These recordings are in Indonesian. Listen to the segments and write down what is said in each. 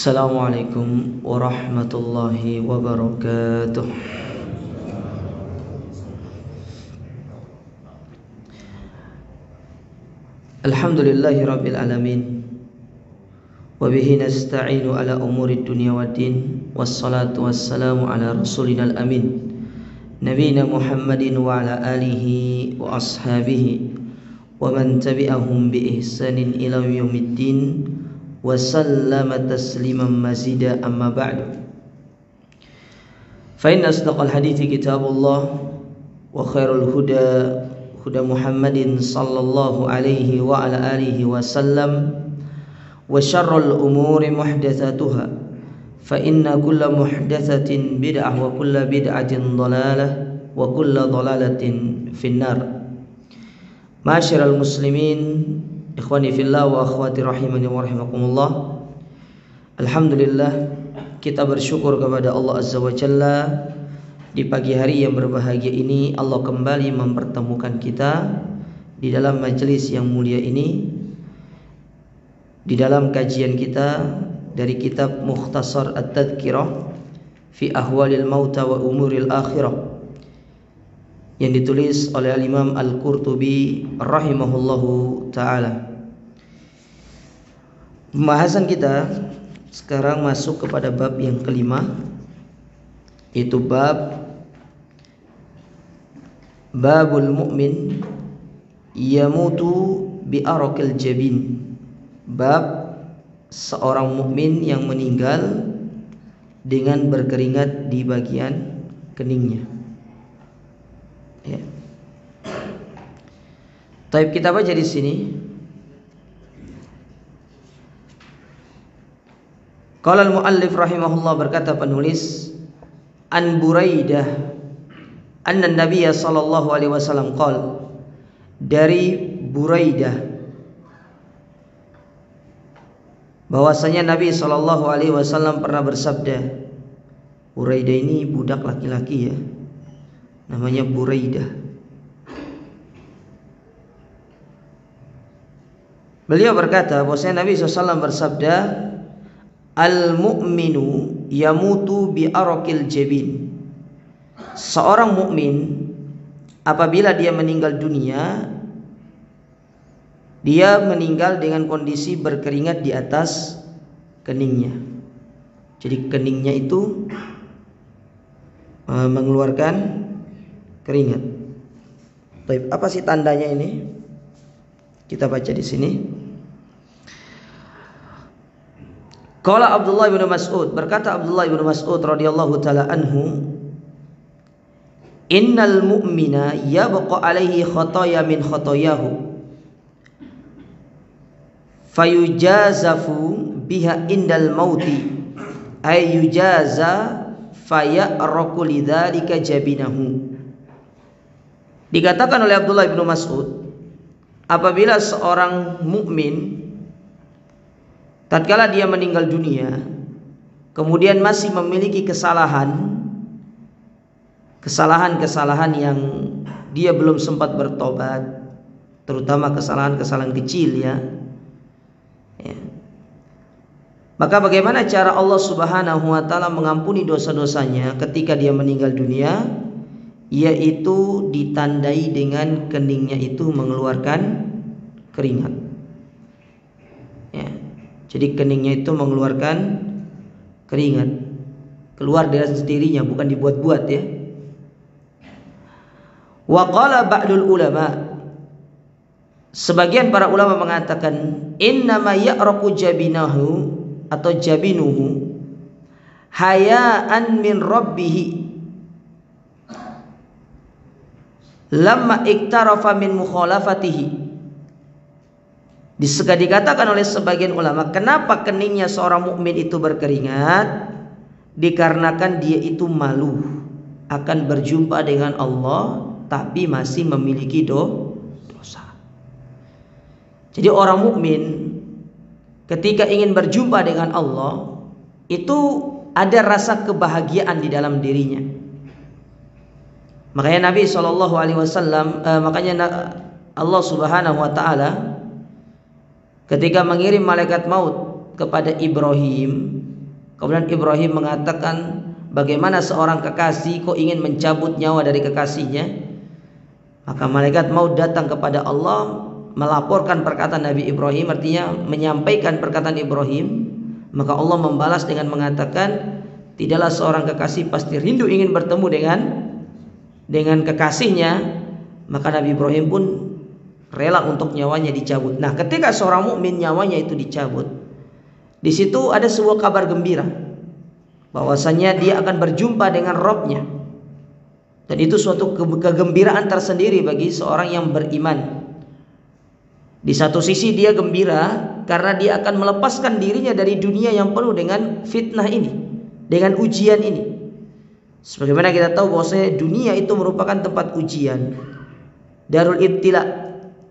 Assalamualaikum warahmatullahi wabarakatuh. Alhamdulillahi rabbil alamin. Wabihi nasta'inu ala umuri dunya waddin. Wassalatu wassalamu ala rasulina al-amin, nabiyina Muhammadin wa ala alihi wa ashabihi wa man tabi'ahum bi ihsanin ila yaumiddin wa sallama tasliman mazida, amma ba'du. Fa inna asdaqal hadithi kitabullah wa khairul huda huda Muhammadin sallallahu alaihi wa ala alihi wa sallam, wa syarrul umuri muhdatsatuha fa inna kulla muhdatsatin bid'ah wa kulla bid'atin dhalalah wa kulla dhalalatin finnar. Ma'asyiral muslimin, ikhwani fillah wa akhwati rahimani wa rahimakumullah. Alhamdulillah, kita bersyukur kepada Allah Azza wa Jalla. Di pagi hari yang berbahagia ini Allah kembali mempertemukan kita di dalam majelis yang mulia ini, di dalam kajian kita dari kitab Mukhtasar At-Tadhkirah fi Ahwalil Mauta wa Umuril Akhirah yang ditulis oleh Al-Imam Al-Qurtubi rahimahullahu ta'ala. Pembahasan kita sekarang masuk kepada bab yang kelima, yaitu babul mu'min yamutu bi araqil jabin. Bab seorang mukmin yang meninggal dengan berkeringat di bagian keningnya. Ya. Taib, kita baca di sini. Qala al-muallif rahimahullah, berkata penulis, an Buraidah anna Nabiy sallallahu alaihi wasallam qala, dari Buraidah bahwasanya Nabi sallallahu alaihi wasallam pernah bersabda. Buraidah ini budak laki-laki ya, namanya Buraidah. Beliau berkata bahwasanya Nabi SAW bersabda, al-mu'minu yamutu bi araqil jabin. Seorang mukmin apabila dia meninggal dunia, dia meninggal dengan kondisi berkeringat di atas keningnya. Jadi keningnya itu mengeluarkan keringat. Baik, apa sih tandanya ini? Kita baca di sini. Qala Abdullah bin Mas'ud, berkata Abdullah bin Mas'ud radhiyallahu taala anhu, innal mu'mina yabqa alaihi khataya min khatayahu fayujazafu biha indal mauti ay yujaza faya'raqu lidzalika jabinahu. Dikatakan oleh Abdullah bin Mas'ud, apabila seorang mukmin tatkala dia meninggal dunia kemudian masih memiliki kesalahan yang dia belum sempat bertobat, terutama kesalahan-kesalahan kecil ya. Maka bagaimana cara Allah Subhanahu wa taala mengampuni dosa-dosanya ketika dia meninggal dunia? Yaitu ditandai dengan keningnya itu mengeluarkan keringat. Ya. Jadi keningnya itu mengeluarkan keringat, keluar dari sendirinya, bukan dibuat-buat ya. Wa qala ba'dul ulama, sebagian para ulama mengatakan, innama ya'raqu jabinahu atau jabinuhu hayaan min rabbih lamma iktarafa min mukhalafatihi. Dikatakan oleh sebagian ulama, kenapa keningnya seorang mukmin itu berkeringat? Dikarenakan dia itu malu akan berjumpa dengan Allah tapi masih memiliki dosa. Jadi orang mukmin ketika ingin berjumpa dengan Allah itu ada rasa kebahagiaan di dalam dirinya. Makanya Nabi SAW, Allah Subhanahu Wa Taala ketika mengirim malaikat maut kepada Ibrahim, Kemudian Ibrahim mengatakan, bagaimana seorang kekasih kok ingin mencabut nyawa dari kekasihnya? Maka malaikat maut datang kepada Allah melaporkan perkataan Nabi Ibrahim, artinya menyampaikan perkataan Ibrahim. Maka Allah membalas dengan mengatakan, tidaklah seorang kekasih pasti rindu ingin bertemu dengan kekasihnya. Maka Nabi Ibrahim pun rela untuk nyawanya dicabut. Nah, ketika seorang mukmin nyawanya itu dicabut, di situ ada sebuah kabar gembira bahwasanya dia akan berjumpa dengan Rabb-nya. Dan itu suatu kegembiraan tersendiri bagi seorang yang beriman. Di satu sisi dia gembira karena dia akan melepaskan dirinya dari dunia yang penuh dengan fitnah ini, dengan ujian ini. Sebagaimana kita tahu bahwasanya dunia itu merupakan tempat ujian, darul ibtila,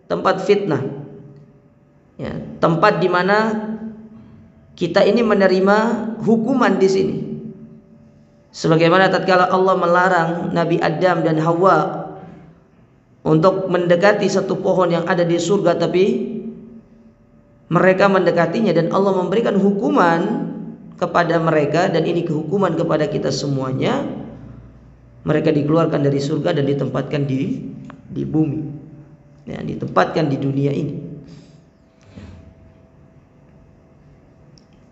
tempat fitnah, ya, tempat di mana kita ini menerima hukuman di sini. Sebagaimana tatkala Allah melarang Nabi Adam dan Hawa untuk mendekati satu pohon yang ada di surga, tapi mereka mendekatinya dan Allah memberikan hukuman kepada mereka, dan ini kehukuman kepada kita semuanya. Mereka dikeluarkan dari surga dan ditempatkan di bumi, ya, ditempatkan di dunia ini.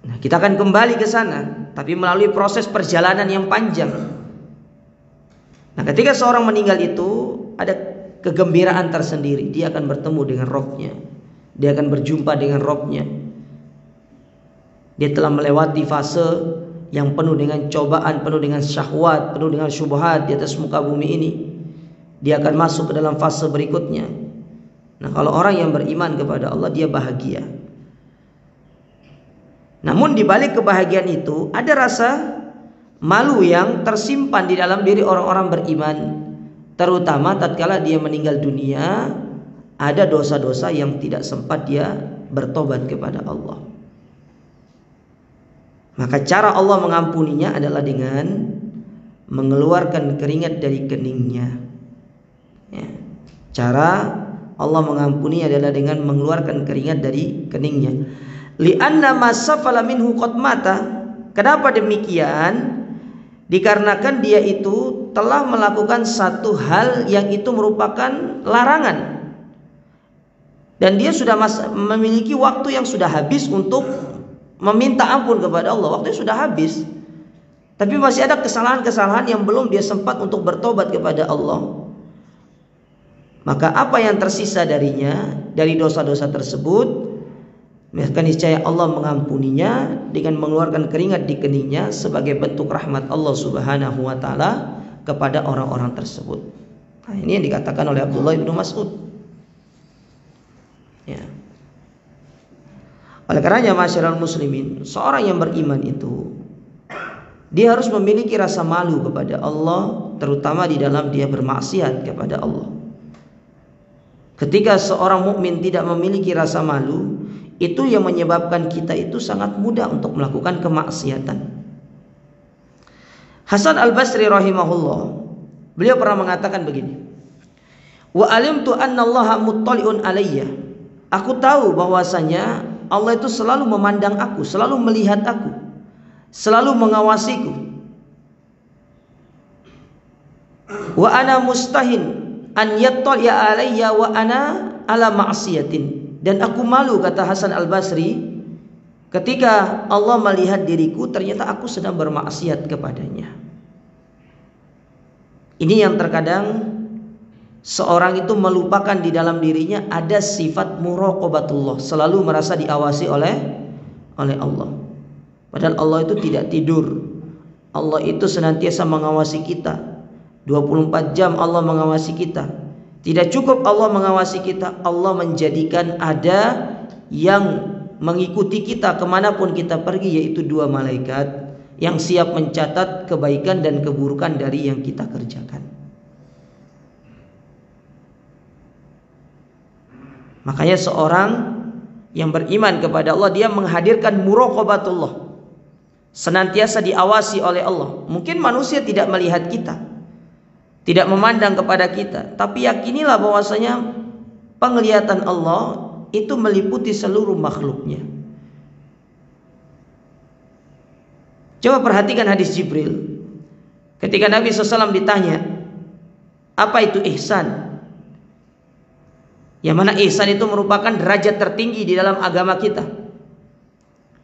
Nah, kita akan kembali ke sana, tapi melalui proses perjalanan yang panjang. Nah, ketika seorang meninggal itu ada kegembiraan tersendiri. Dia akan bertemu dengan Rabb-nya. Dia akan berjumpa dengan Rabb-nya. Dia telah melewati fase yang penuh dengan cobaan, penuh dengan syahwat, penuh dengan syubhat di atas muka bumi ini. Dia akan masuk ke dalam fase berikutnya. Nah, kalau orang yang beriman kepada Allah, dia bahagia. Namun di balik kebahagiaan itu ada rasa malu yang tersimpan di dalam diri orang-orang beriman, terutama tatkala dia meninggal dunia, ada dosa-dosa yang tidak sempat dia bertobat kepada Allah. Maka cara Allah mengampuninya adalah dengan mengeluarkan keringat dari keningnya, ya. Cara Allah mengampuni adalah dengan mengeluarkan keringat dari keningnya. Li'anna masafala minhu qad mata. Kenapa demikian? Dikarenakan dia itu telah melakukan satu hal yang itu merupakan larangan, dan dia sudah memiliki waktu yang sudah habis untuk meminta ampun kepada Allah. Waktunya sudah habis, tapi masih ada kesalahan-kesalahan yang belum dia sempat untuk bertobat kepada Allah. Maka apa yang tersisa darinya dari dosa-dosa tersebut, maka niscaya Allah mengampuninya dengan mengeluarkan keringat di keningnya sebagai bentuk rahmat Allah Subhanahu wa taala kepada orang-orang tersebut. Nah, ini yang dikatakan oleh Abdullah bin Mas'ud. Ya. Oleh karenanya masyarakat muslimin, seorang yang beriman itu dia harus memiliki rasa malu kepada Allah, terutama di dalam dia bermaksiat kepada Allah. Ketika seorang mukmin tidak memiliki rasa malu, itu yang menyebabkan kita itu sangat mudah untuk melakukan kemaksiatan. Hasan Al-Basri rahimahullah, beliau pernah mengatakan begini, wa alimtu anna Allaha muttali'un alayya. Aku tahu bahwasanya Allah itu selalu memandang aku, selalu melihat aku, selalu mengawasiku. Wa ana mustahin an yattali'a alayya wa ana ala ma'siyatin. Dan aku malu, kata Hasan Al-Basri, ketika Allah melihat diriku ternyata aku sedang bermaksiat kepadanya. Ini yang terkadang seorang itu melupakan di dalam dirinya ada sifat muraqabatullah, selalu merasa diawasi oleh Allah. Padahal Allah itu tidak tidur. Allah itu senantiasa mengawasi kita. 24 jam Allah mengawasi kita. Tidak cukup Allah mengawasi kita, Allah menjadikan ada yang mengikuti kita kemanapun kita pergi, yaitu 2 malaikat yang siap mencatat kebaikan dan keburukan dari yang kita kerjakan. Makanya seorang yang beriman kepada Allah, dia menghadirkan muraqabatullah, senantiasa diawasi oleh Allah. Mungkin manusia tidak melihat kita, tidak memandang kepada kita, tapi yakinilah bahwasanya penglihatan Allah itu meliputi seluruh makhluknya. Coba perhatikan hadis Jibril. Ketika Nabi SAW ditanya, apa itu ihsan? Yang mana ihsan itu merupakan derajat tertinggi di dalam agama kita.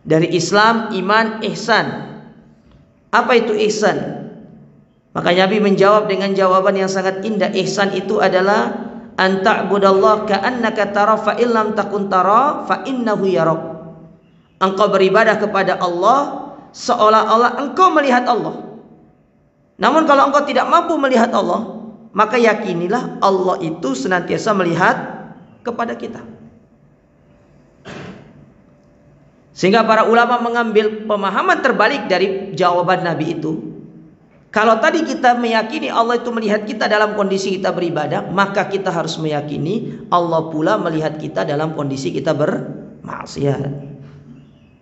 Dari Islam, iman, ihsan. Apa itu ihsan? Maka Nabi menjawab dengan jawaban yang sangat indah. Ihsan itu adalah an ta'budallaha ka'annaka tara fa illam takun tara fa innahu yarak. Engkau beribadah kepada Allah seolah-olah engkau melihat Allah. Namun kalau engkau tidak mampu melihat Allah, maka yakinilah Allah itu senantiasa melihat kepada kita. Sehingga para ulama mengambil pemahaman terbalik dari jawaban Nabi itu. Kalau tadi kita meyakini Allah itu melihat kita dalam kondisi kita beribadah, maka kita harus meyakini Allah pula melihat kita dalam kondisi kita bermaksiat.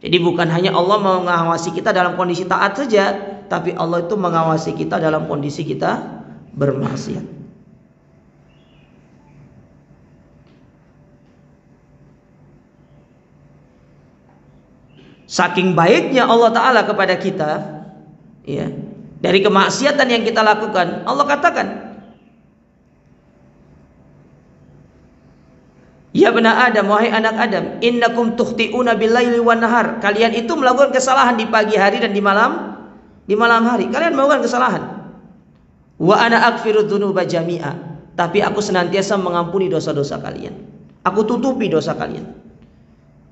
Jadi bukan hanya Allah mengawasi kita dalam kondisi taat saja, tapi Allah itu mengawasi kita dalam kondisi kita bermaksiat. Saking baiknya Allah Ta'ala kepada kita, ya, dari kemaksiatan yang kita lakukan, Allah katakan, ya bena Adam, wahai anak Adam, innakum tukhti'una bil-laili wan nahar. Kalian itu melakukan kesalahan di pagi hari dan di malam hari. Kalian melakukan kesalahan. Wa ana aghfiru dzunuba jami'a. Tapi aku senantiasa mengampuni dosa-dosa kalian. Aku tutupi dosa kalian.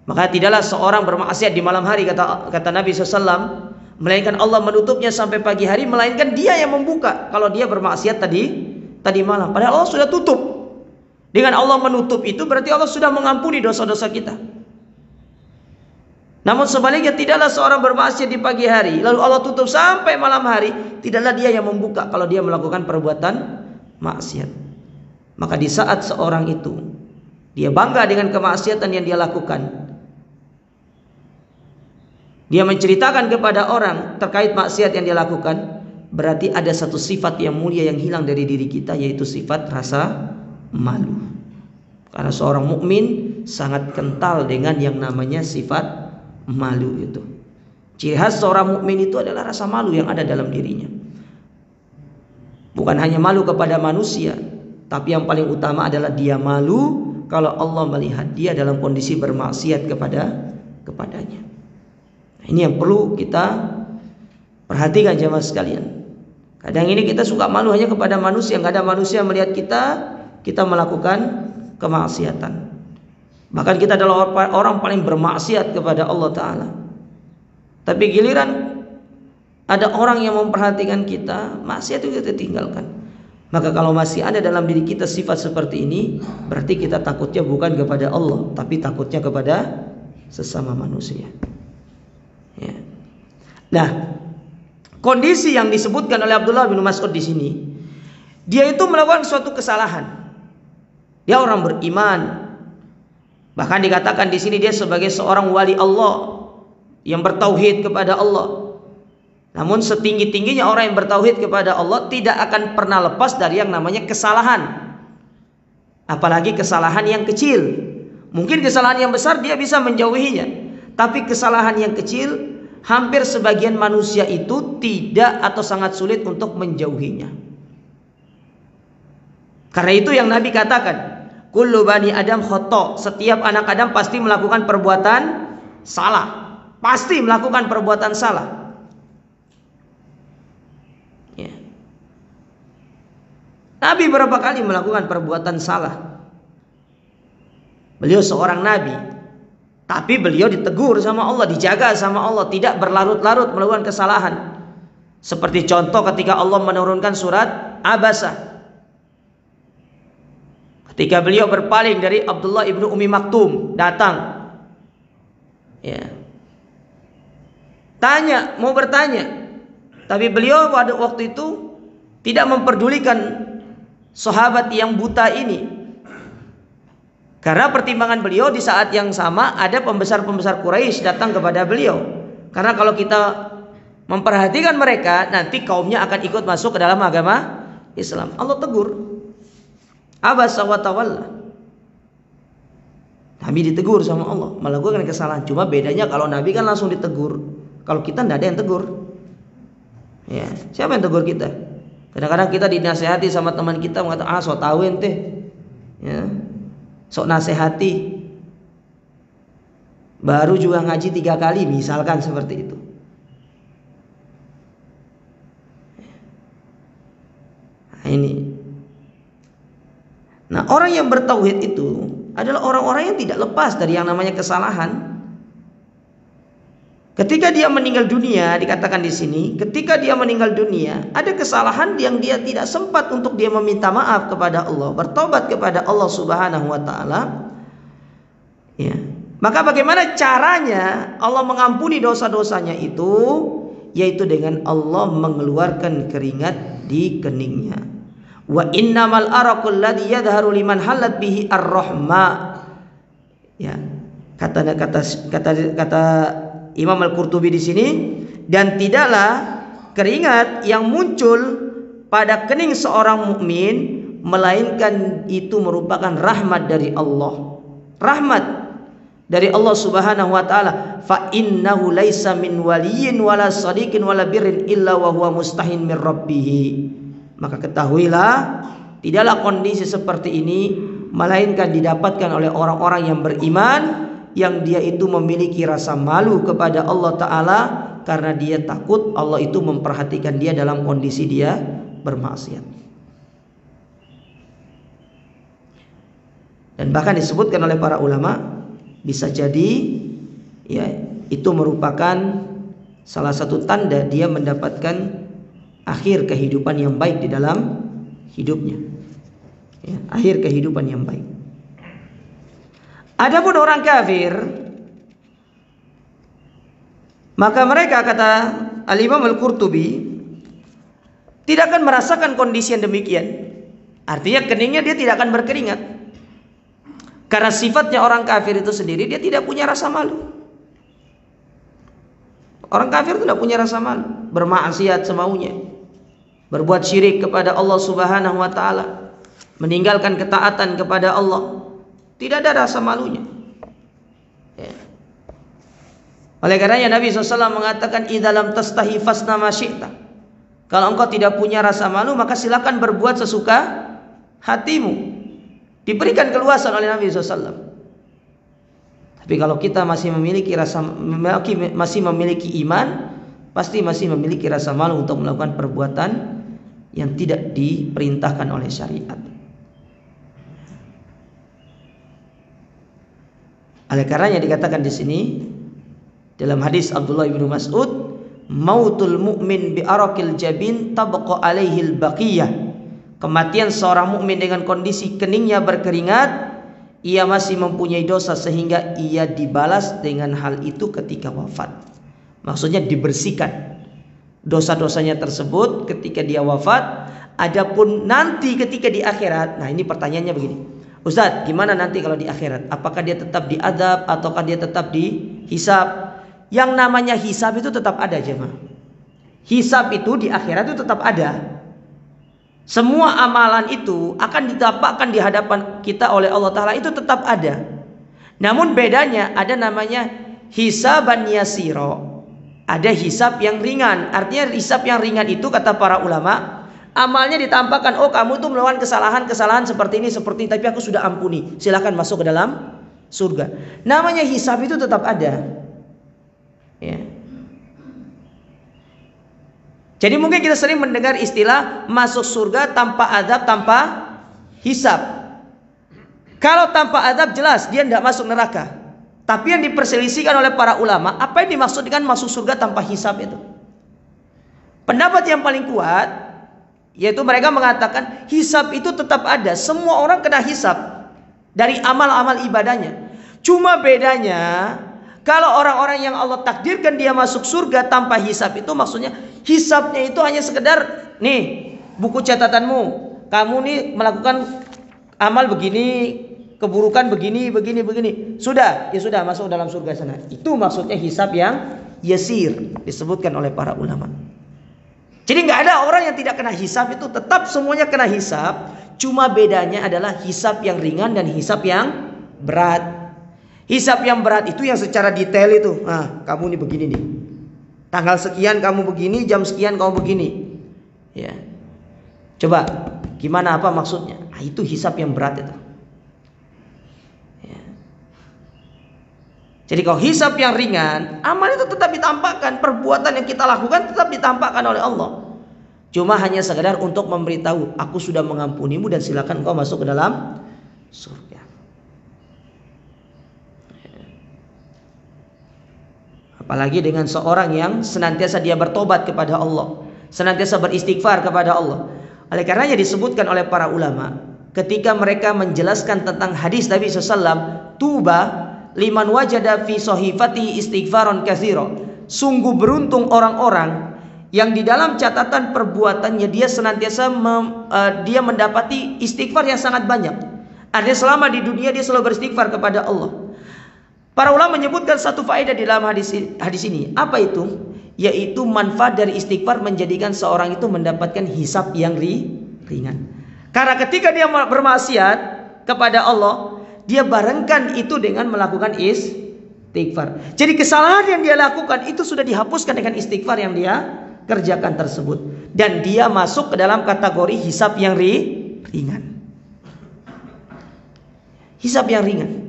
Maka tidaklah seorang bermaksiat di malam hari, kata Nabi SAW, melainkan Allah menutupnya sampai pagi hari, melainkan dia yang membuka kalau dia bermaksiat tadi malam. Padahal Allah sudah tutup. Dengan Allah menutup itu berarti Allah sudah mengampuni dosa-dosa kita. Namun sebaliknya, tidaklah seorang bermaksiat di pagi hari lalu Allah tutup sampai malam hari, tidaklah dia yang membuka kalau dia melakukan perbuatan maksiat. Maka di saat seorang itu dia bangga dengan kemaksiatan yang dia lakukan, dia menceritakan kepada orang terkait maksiat yang dia lakukan, berarti ada satu sifat yang mulia yang hilang dari diri kita, yaitu sifat rasa malu. Karena seorang mukmin sangat kental dengan yang namanya sifat malu itu. Ciri khas seorang mukmin itu adalah rasa malu yang ada dalam dirinya. Bukan hanya malu kepada manusia, tapi yang paling utama adalah dia malu kalau Allah melihat dia dalam kondisi bermaksiat kepadanya. Ini yang perlu kita perhatikan jemaah sekalian. Kadang ini kita suka malu hanya kepada manusia, nggak ada manusia melihat kita melakukan kemaksiatan. Bahkan kita adalah orang paling bermaksiat kepada Allah Ta'ala. Tapi giliran ada orang yang memperhatikan kita, maksiat itu kita tinggalkan. Maka kalau masih ada dalam diri kita sifat seperti ini, berarti kita takutnya bukan kepada Allah, tapi takutnya kepada sesama manusia. Ya. Nah, kondisi yang disebutkan oleh Abdullah bin Mas'ud di sini, dia itu melakukan suatu kesalahan. Dia orang beriman. Bahkan dikatakan di sini dia sebagai seorang wali Allah yang bertauhid kepada Allah. Namun setinggi-tingginya orang yang bertauhid kepada Allah tidak akan pernah lepas dari yang namanya kesalahan. Apalagi kesalahan yang kecil. Mungkin kesalahan yang besar dia bisa menjauhinya. Tapi kesalahan yang kecil, hampir sebagian manusia itu tidak atau sangat sulit untuk menjauhinya. Karena itu yang Nabi katakan, kullu bani Adam khata', setiap anak Adam pasti melakukan perbuatan salah. Pasti melakukan perbuatan salah. Ya. Nabi berapa kali melakukan perbuatan salah. Beliau seorang nabi, tapi beliau ditegur sama Allah, dijaga sama Allah, tidak berlarut-larut melakukan kesalahan. Seperti contoh ketika Allah menurunkan surat Abasa. Ketika beliau berpaling dari Abdullah ibnu Ummi Maktum, datang, ya, mau bertanya, tapi beliau pada waktu itu tidak memperdulikan sahabat yang buta ini. Karena pertimbangan beliau di saat yang sama ada pembesar-pembesar Quraisy datang kepada beliau. Karena kalau kita memperhatikan mereka, nanti kaumnya akan ikut masuk ke dalam agama Islam. Allah tegur. Abasa wa tawalla. Nabi ditegur sama Allah melakukan kesalahan. Cuma bedanya kalau Nabi kan langsung ditegur. Kalau kita tidak ada yang tegur. Ya, siapa yang tegur kita? Kadang-kadang kita dinasehati sama teman kita mengatakan, sok tahu ente, ya, sok nasehati. Baru juga ngaji 3 kali, misalkan seperti itu. Nah, ini. Nah, orang yang bertauhid itu adalah orang-orang yang tidak lepas dari yang namanya kesalahan. Ketika dia meninggal dunia, dikatakan di sini, ketika dia meninggal dunia, ada kesalahan yang dia tidak sempat untuk dia meminta maaf kepada Allah, bertobat kepada Allah Subhanahu wa taala. Ya. Maka bagaimana caranya Allah mengampuni dosa-dosanya itu? Yaitu dengan Allah mengeluarkan keringat di keningnya. Wa innamal araqul ladzi yadhharu liman halat bihi ar-rahma. Ya. Kata Imam Al-Qurtubi di sini, dan tidaklah keringat yang muncul pada kening seorang mukmin melainkan itu merupakan rahmat dari Allah. Rahmat dari Allah Subhanahu wa taala. Fa innahu laisa min waliyyin wala sadiqin wala birrin illa wa huwa mustahin min rabbih. Maka ketahuilah, tidaklah kondisi seperti ini melainkan didapatkan oleh orang-orang yang beriman, yang dia itu memiliki rasa malu kepada Allah Ta'ala karena dia takut Allah itu memperhatikan dia dalam kondisi dia bermaksiat. Dan bahkan disebutkan oleh para ulama, bisa jadi ya itu merupakan salah satu tanda dia mendapatkan akhir kehidupan yang baik di dalam hidupnya, ya, akhir kehidupan yang baik. Adapun orang kafir, maka mereka, kata Al-Imam Al-Qurtubi, tidak akan merasakan kondisi yang demikian. Artinya keningnya dia tidak akan berkeringat. Karena sifatnya orang kafir itu sendiri, dia tidak punya rasa malu. Orang kafir itu tidak punya rasa malu, bermaksiat semaunya, berbuat syirik kepada Allah Subhanahu wa taala, meninggalkan ketaatan kepada Allah. Tidak ada rasa malunya. Ya. Oleh karenanya Nabi SAW mengatakan, idza lam tastahi fasna ma syi'ta. Kalau engkau tidak punya rasa malu, maka silakan berbuat sesuka hatimu. Diberikan keluasan oleh Nabi SAW. Tapi kalau kita masih memiliki iman, pasti masih memiliki rasa malu untuk melakukan perbuatan yang tidak diperintahkan oleh syariat. Oleh karenanya dikatakan di sini dalam hadis Abdullah bin Mas'ud, mautul mu'min bi araqil jabin tabqa alaihil baqiyah. Kematian seorang mukmin dengan kondisi keningnya berkeringat, ia masih mempunyai dosa sehingga ia dibalas dengan hal itu ketika wafat. Maksudnya dibersihkan dosa-dosanya tersebut ketika dia wafat. Adapun nanti ketika di akhirat, nah ini pertanyaannya begini, Ustadz, gimana nanti kalau di akhirat? Apakah dia tetap diadab ataukah dia tetap dihisab? Yang namanya hisab itu tetap ada, jemaah. Hisab itu di akhirat itu tetap ada. Semua amalan itu akan didapatkan di hadapan kita oleh Allah Ta'ala, itu tetap ada. Namun bedanya ada namanya hisaban yasiro, ada hisab yang ringan. Artinya hisab yang ringan itu, kata para ulama, amalnya ditampakkan, oh kamu tuh melakukan kesalahan seperti ini, tapi aku sudah ampuni, silakan masuk ke dalam surga. Namanya hisab itu tetap ada. Ya. Jadi mungkin kita sering mendengar istilah masuk surga tanpa azab, tanpa hisab. Kalau tanpa azab jelas dia tidak masuk neraka. Tapi yang diperselisihkan oleh para ulama, apa yang dimaksud dengan masuk surga tanpa hisab itu? Pendapat yang paling kuat, yaitu mereka mengatakan hisab itu tetap ada. Semua orang kena hisab dari amal-amal ibadahnya. Cuma bedanya, kalau orang-orang yang Allah takdirkan dia masuk surga tanpa hisab itu, maksudnya hisabnya itu hanya sekedar, nih buku catatanmu, kamu nih melakukan amal begini, keburukan begini. Sudah, ya sudah, masuk dalam surga sana. Itu maksudnya hisab yang yasir, disebutkan oleh para ulama. Jadi nggak ada orang yang tidak kena hisab, itu tetap semuanya kena hisab. Cuma bedanya adalah hisab yang ringan dan hisab yang berat. Hisab yang berat itu yang secara detail itu, nah kamu nih begini nih, Tanggal sekian kamu begini, jam sekian kamu begini. Ya. Coba gimana, apa maksudnya? Nah, itu hisab yang berat itu. Ya. Jadi kalau hisab yang ringan, amal itu tetap ditampakkan, perbuatan yang kita lakukan tetap ditampakkan oleh Allah. Cuma hanya sekedar untuk memberitahu, aku sudah mengampunimu dan silakan kau masuk ke dalam surga. Apalagi dengan seorang yang senantiasa dia bertobat kepada Allah, senantiasa beristighfar kepada Allah. Oleh karenanya disebutkan oleh para ulama ketika mereka menjelaskan tentang hadis Nabi SAW, tuba liman wajada fi sahifati istighfaron katsira. Sungguh beruntung orang-orang yang di dalam catatan perbuatannya dia senantiasa dia mendapati istighfar yang sangat banyak. Artinya selama di dunia dia selalu beristighfar kepada Allah. Para ulama menyebutkan satu faedah di dalam hadis ini. Apa itu? Yaitu manfaat dari istighfar menjadikan seorang itu mendapatkan hisab yang ringan. Karena ketika dia bermaksiat kepada Allah, dia barengkan itu dengan melakukan istighfar. Jadi kesalahan yang dia lakukan itu sudah dihapuskan dengan istighfar yang dia kerjakan tersebut, dan dia masuk ke dalam kategori hisab yang ringan. Hisab yang ringan.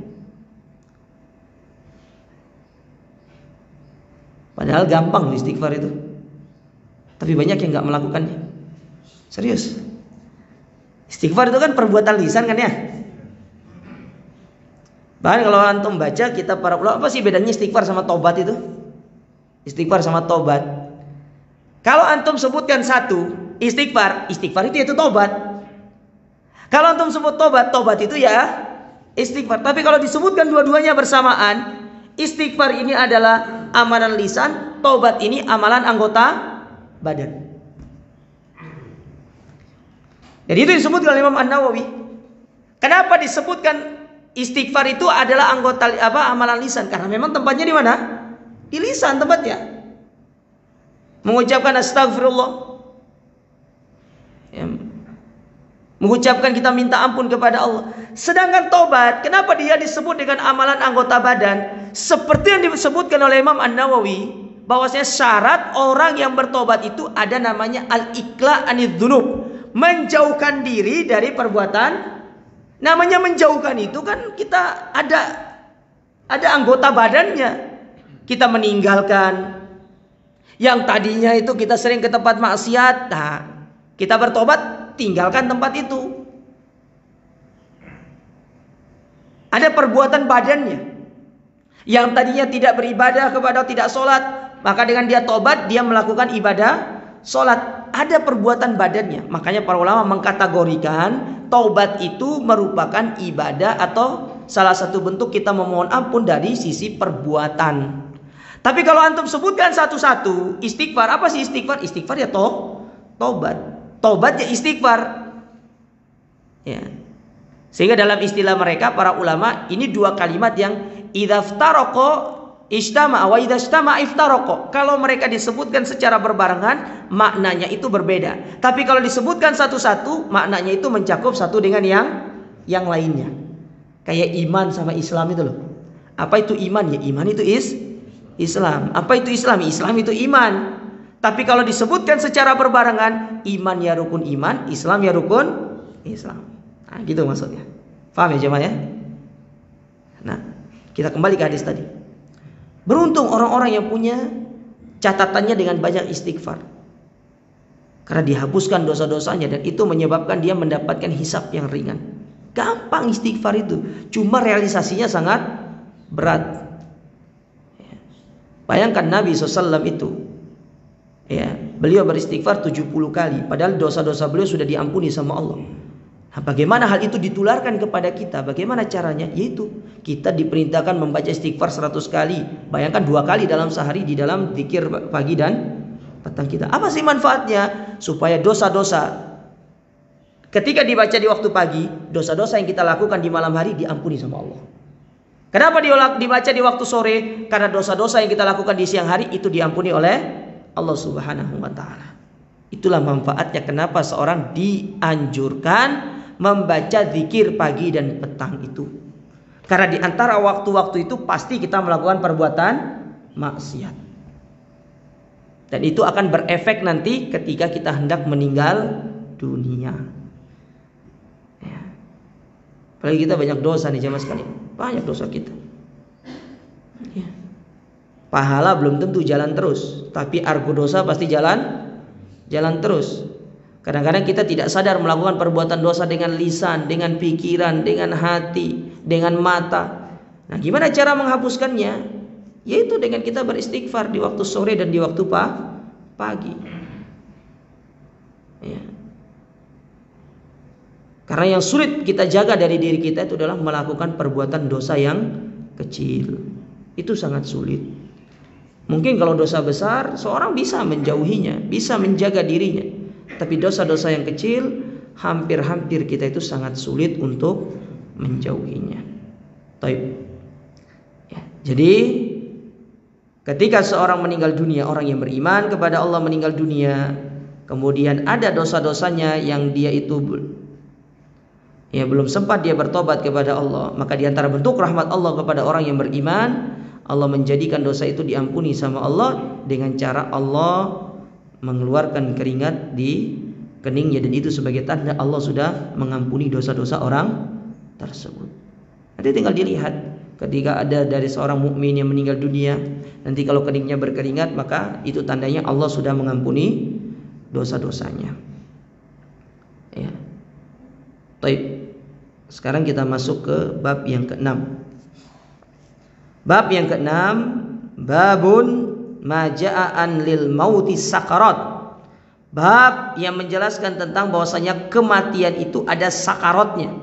Padahal gampang istighfar itu, tapi banyak yang nggak melakukannya. Serius. Istighfar itu kan perbuatan lisan kan ya. Bahkan kalau antum baca kitab para ulama, apa sih bedanya istighfar sama tobat itu? Istighfar sama tobat. Kalau antum sebutkan satu, istighfar itu yaitu tobat. Kalau antum sebut tobat itu ya istighfar. Tapi kalau disebutkan dua-duanya bersamaan, istighfar ini adalah amalan lisan, tobat ini amalan anggota badan. Jadi itu disebutkan oleh Imam An-Nawawi. Kenapa disebutkan istighfar itu adalah anggota amalan lisan? Karena memang tempatnya di mana? Di lisan tempatnya. Mengucapkan astagfirullah, ya, mengucapkan kita minta ampun kepada Allah. Sedangkan tobat, kenapa dia disebut dengan amalan anggota badan? Seperti yang disebutkan oleh Imam An-Nawawi, bahwasanya syarat orang yang bertobat itu ada namanya al-iqla' anidz-dzunub, menjauhkan diri dari perbuatan. Namanya menjauhkan itu kan kita ada anggota badannya. Kita meninggalkan yang tadinya itu kita sering ke tempat maksiat, nah kita bertobat, tinggalkan tempat itu. Ada perbuatan badannya yang tadinya tidak beribadah kepada, tidak sholat, maka dengan dia tobat dia melakukan ibadah sholat. Ada perbuatan badannya. Makanya para ulama mengkategorikan tobat itu merupakan ibadah atau salah satu bentuk kita memohon ampun dari sisi perbuatan. Tapi kalau antum sebutkan satu-satu, istighfar, apa sih istighfar? Istighfar ya tobat. Tobat ya istighfar. Ya. Sehingga dalam istilah mereka para ulama, ini dua kalimat yang idza iftaraqa ijtama'a wa idza ijtama'a iftaraqa. Kalau mereka disebutkan secara berbarengan, maknanya itu berbeda. Tapi kalau disebutkan satu-satu, maknanya itu mencakup satu dengan yang lainnya. Kayak iman sama Islam itu loh. Apa itu iman? Ya iman itu Islam. Apa itu Islam? Islam itu iman. Tapi kalau disebutkan secara berbarengan, iman ya rukun iman, Islam ya rukun Islam. Nah, gitu maksudnya. Paham ya jemaah ya? Nah, kita kembali ke hadis tadi. Beruntung orang-orang yang punya catatannya dengan banyak istighfar. Karena dihapuskan dosa-dosanya dan itu menyebabkan dia mendapatkan hisab yang ringan. Gampang istighfar itu, cuma realisasinya sangat berat. Bayangkan Nabi SAW itu, ya, beliau beristighfar 70 kali, padahal dosa-dosa beliau sudah diampuni sama Allah. Nah, bagaimana hal itu ditularkan kepada kita? Bagaimana caranya? Yaitu kita diperintahkan membaca istighfar 100 kali. Bayangkan 2 kali dalam sehari di dalam zikir pagi dan petang kita. Apa sih manfaatnya? Supaya dosa-dosa ketika dibaca di waktu pagi, dosa-dosa yang kita lakukan di malam hari diampuni sama Allah. Kenapa dibaca di waktu sore? Karena dosa-dosa yang kita lakukan di siang hari itu diampuni oleh Allah Subhanahu wa ta'ala. Itulah manfaatnya kenapa seorang dianjurkan membaca zikir pagi dan petang itu. Karena di antara waktu-waktu itu pasti kita melakukan perbuatan maksiat. Dan itu akan berefek nanti ketika kita hendak meninggal dunia. Ya. Apalagi kita banyak dosa nih jamaah sekalian. Banyak dosa kita. Ya. Pahala belum tentu jalan terus, tapi argo dosa pasti jalan terus. Kadang-kadang kita tidak sadar melakukan perbuatan dosa dengan lisan, dengan pikiran, dengan hati, dengan mata. Nah, gimana cara menghapuskannya? Yaitu dengan kita beristighfar di waktu sore dan di waktu pagi. Ya. Karena yang sulit kita jaga dari diri kita itu adalah melakukan perbuatan dosa yang kecil. Itu sangat sulit. Mungkin kalau dosa besar seorang bisa menjauhinya, bisa menjaga dirinya. Tapi dosa-dosa yang kecil hampir-hampir kita itu sangat sulit untuk menjauhinya. Taib. Ya, jadi ketika seorang meninggal dunia, orang yang beriman kepada Allah meninggal dunia, kemudian ada dosa-dosanya yang dia itu belum sempat dia bertobat kepada Allah, maka di antara bentuk rahmat Allah kepada orang yang beriman, Allah menjadikan dosa itu diampuni sama Allah dengan cara Allah mengeluarkan keringat di keningnya, dan itu sebagai tanda Allah sudah mengampuni dosa-dosa orang tersebut. Nanti tinggal dilihat ketika ada dari seorang mukmin yang meninggal dunia, nanti kalau keningnya berkeringat, maka itu tandanya Allah sudah mengampuni dosa-dosanya. Ya. Baik. Sekarang kita masuk ke bab yang ke-6. Bab yang ke-6, babun maja'an lil mauti sakarat. Bab yang menjelaskan tentang bahwasanya kematian itu ada sakaratnya.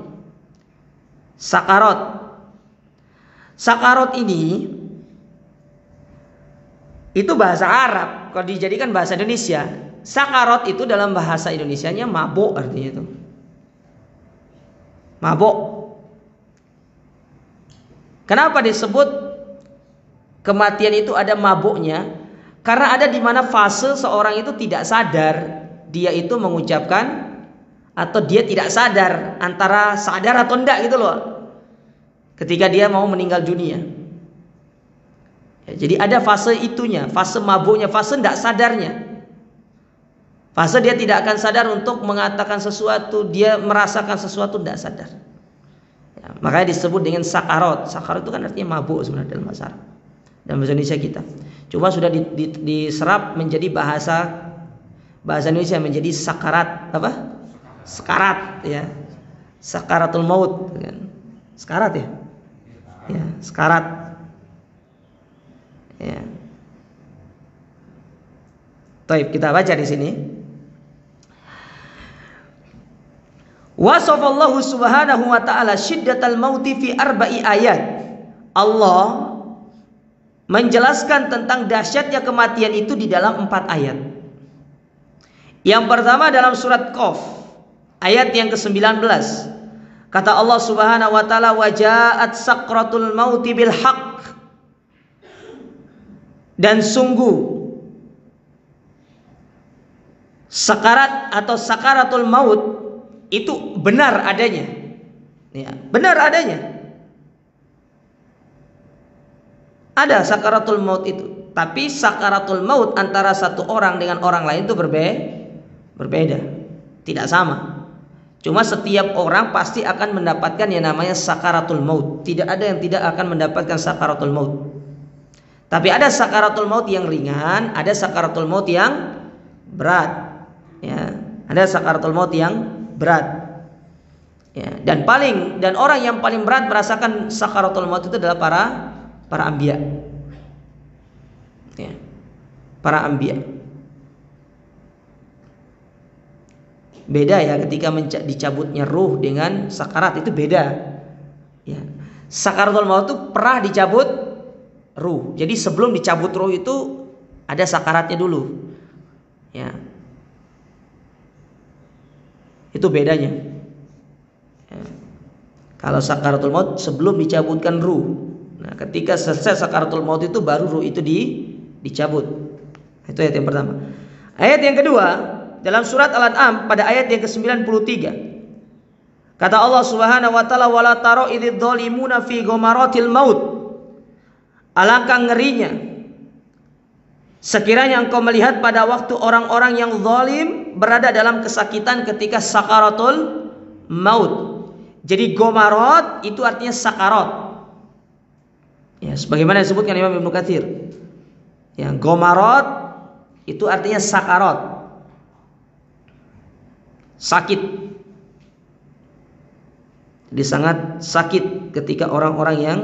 Sakarat. Sakarat ini itu bahasa Arab. Kalau dijadikan bahasa Indonesia, sakarat itu dalam bahasa Indonesianya mabuk, artinya itu. Mabuk. Kenapa disebut kematian itu ada mabuknya? Karena ada di mana fase seorang itu tidak sadar, dia itu mengucapkan atau dia tidak sadar, antara sadar atau enggak gitu loh. Ketika dia mau meninggal dunia. Ya, jadi ada fase itunya, fase mabuknya, fase tidak sadarnya. Fase dia tidak akan sadar untuk mengatakan sesuatu, dia merasakan sesuatu tidak sadar. Ya, makanya disebut dengan sakarat. Sakarat itu kan artinya mabuk sebenarnya dalam bahasa Arab. Dalam bahasa Indonesia kita. Cuma sudah diserap menjadi bahasa Indonesia menjadi sakarat, apa? Sekarat, ya. Sakaratul maut, kan? Sekarat ya. Ya, sekarat. Ya. Baik, kita baca di sini. Wasafallahu subhanahu wa ta'ala syiddatal mauti fi arba'i ayat. Allah menjelaskan tentang dahsyatnya kematian itu di dalam 4 ayat. Yang pertama dalam surat Qaf, ayat yang ke-19. Kata Allah subhanahu wa ta'ala, waja'at sakratul mauti bil haqq. Dan sungguh sakarat atau sakaratul maut itu benar adanya. Ya, benar adanya. Ada sakaratul maut itu. Tapi sakaratul maut antara satu orang dengan orang lain itu berbeda. Tidak sama. Cuma setiap orang pasti akan mendapatkan yang namanya sakaratul maut. Tidak ada yang tidak akan mendapatkan sakaratul maut. Tapi ada sakaratul maut yang ringan, ada sakaratul maut yang berat. Ya, ada sakaratul maut yang berat. Ya, dan orang yang paling berat merasakan sakaratul maut itu adalah para anbiya. Ya, para anbiya. Beda ya ketika dicabutnya ruh dengan sakarat, itu beda. Ya. Sakaratul maut itu pernah dicabut ruh. Jadi sebelum dicabut ruh itu ada sakaratnya dulu. Ya. Itu bedanya. Ya. Kalau sakaratul maut sebelum dicabutkan ruh. Nah, ketika selesai sakaratul maut itu baru ruh itu dicabut. Itu ayat yang pertama. Ayat yang kedua dalam surat Al-An'am pada ayat yang ke-93. Kata Allah Subhanahu wa taala, wala taro idzal zalimuna fi ghamaratil maut. Alangkah ngerinya Sekiranya engkau melihat pada waktu orang-orang yang zalim berada dalam kesakitan ketika sakaratul maut. Jadi gomarot itu artinya sakarat. Ya, sebagaimana disebutkan Imam Ibnu Katsir. Ya, gomarot itu artinya sakarat. Sakit. Jadi sangat sakit ketika orang-orang yang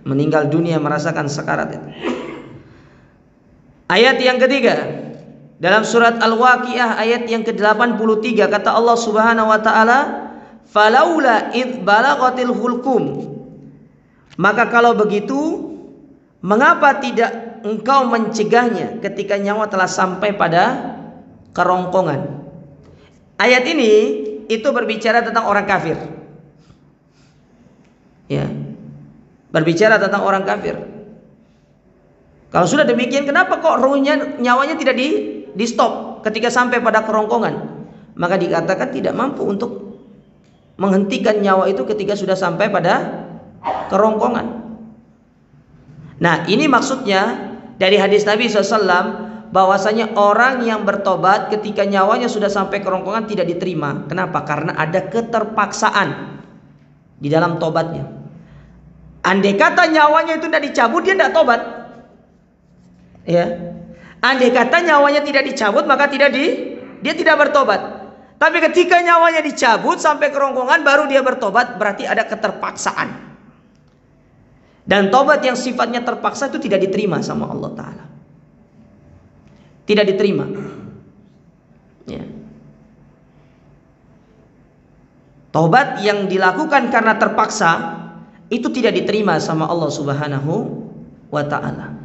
meninggal dunia merasakan sakarat itu. Ayat yang ketiga dalam surat Al-Waqiah ayat yang ke-83 kata Allah Subhanahu wa taala, "Falaula id balaghatil hulqum." Maka kalau begitu, mengapa tidak engkau mencegahnya ketika nyawa telah sampai pada kerongkongan? Ayat ini itu berbicara tentang orang kafir. Ya. Berbicara tentang orang kafir. Kalau sudah demikian, kenapa kok ruhnya, nyawanya tidak di stop ketika sampai pada kerongkongan? Maka dikatakan tidak mampu untuk menghentikan nyawa itu ketika sudah sampai pada kerongkongan. Nah, ini maksudnya dari hadis Nabi SAW bahwasanya orang yang bertobat ketika nyawanya sudah sampai kerongkongan tidak diterima. Kenapa? Karena ada keterpaksaan di dalam tobatnya. Andai kata nyawanya itu tidak dicabut, dia tidak tobat. Ya, andai kata nyawanya tidak dicabut, maka dia tidak bertobat. Tapi ketika nyawanya dicabut sampai kerongkongan baru dia bertobat, berarti ada keterpaksaan. Dan tobat yang sifatnya terpaksa itu tidak diterima sama Allah Ta'ala. Tidak diterima. Ya. Tobat yang dilakukan karena terpaksa itu tidak diterima sama Allah Subhanahu wa Ta'ala.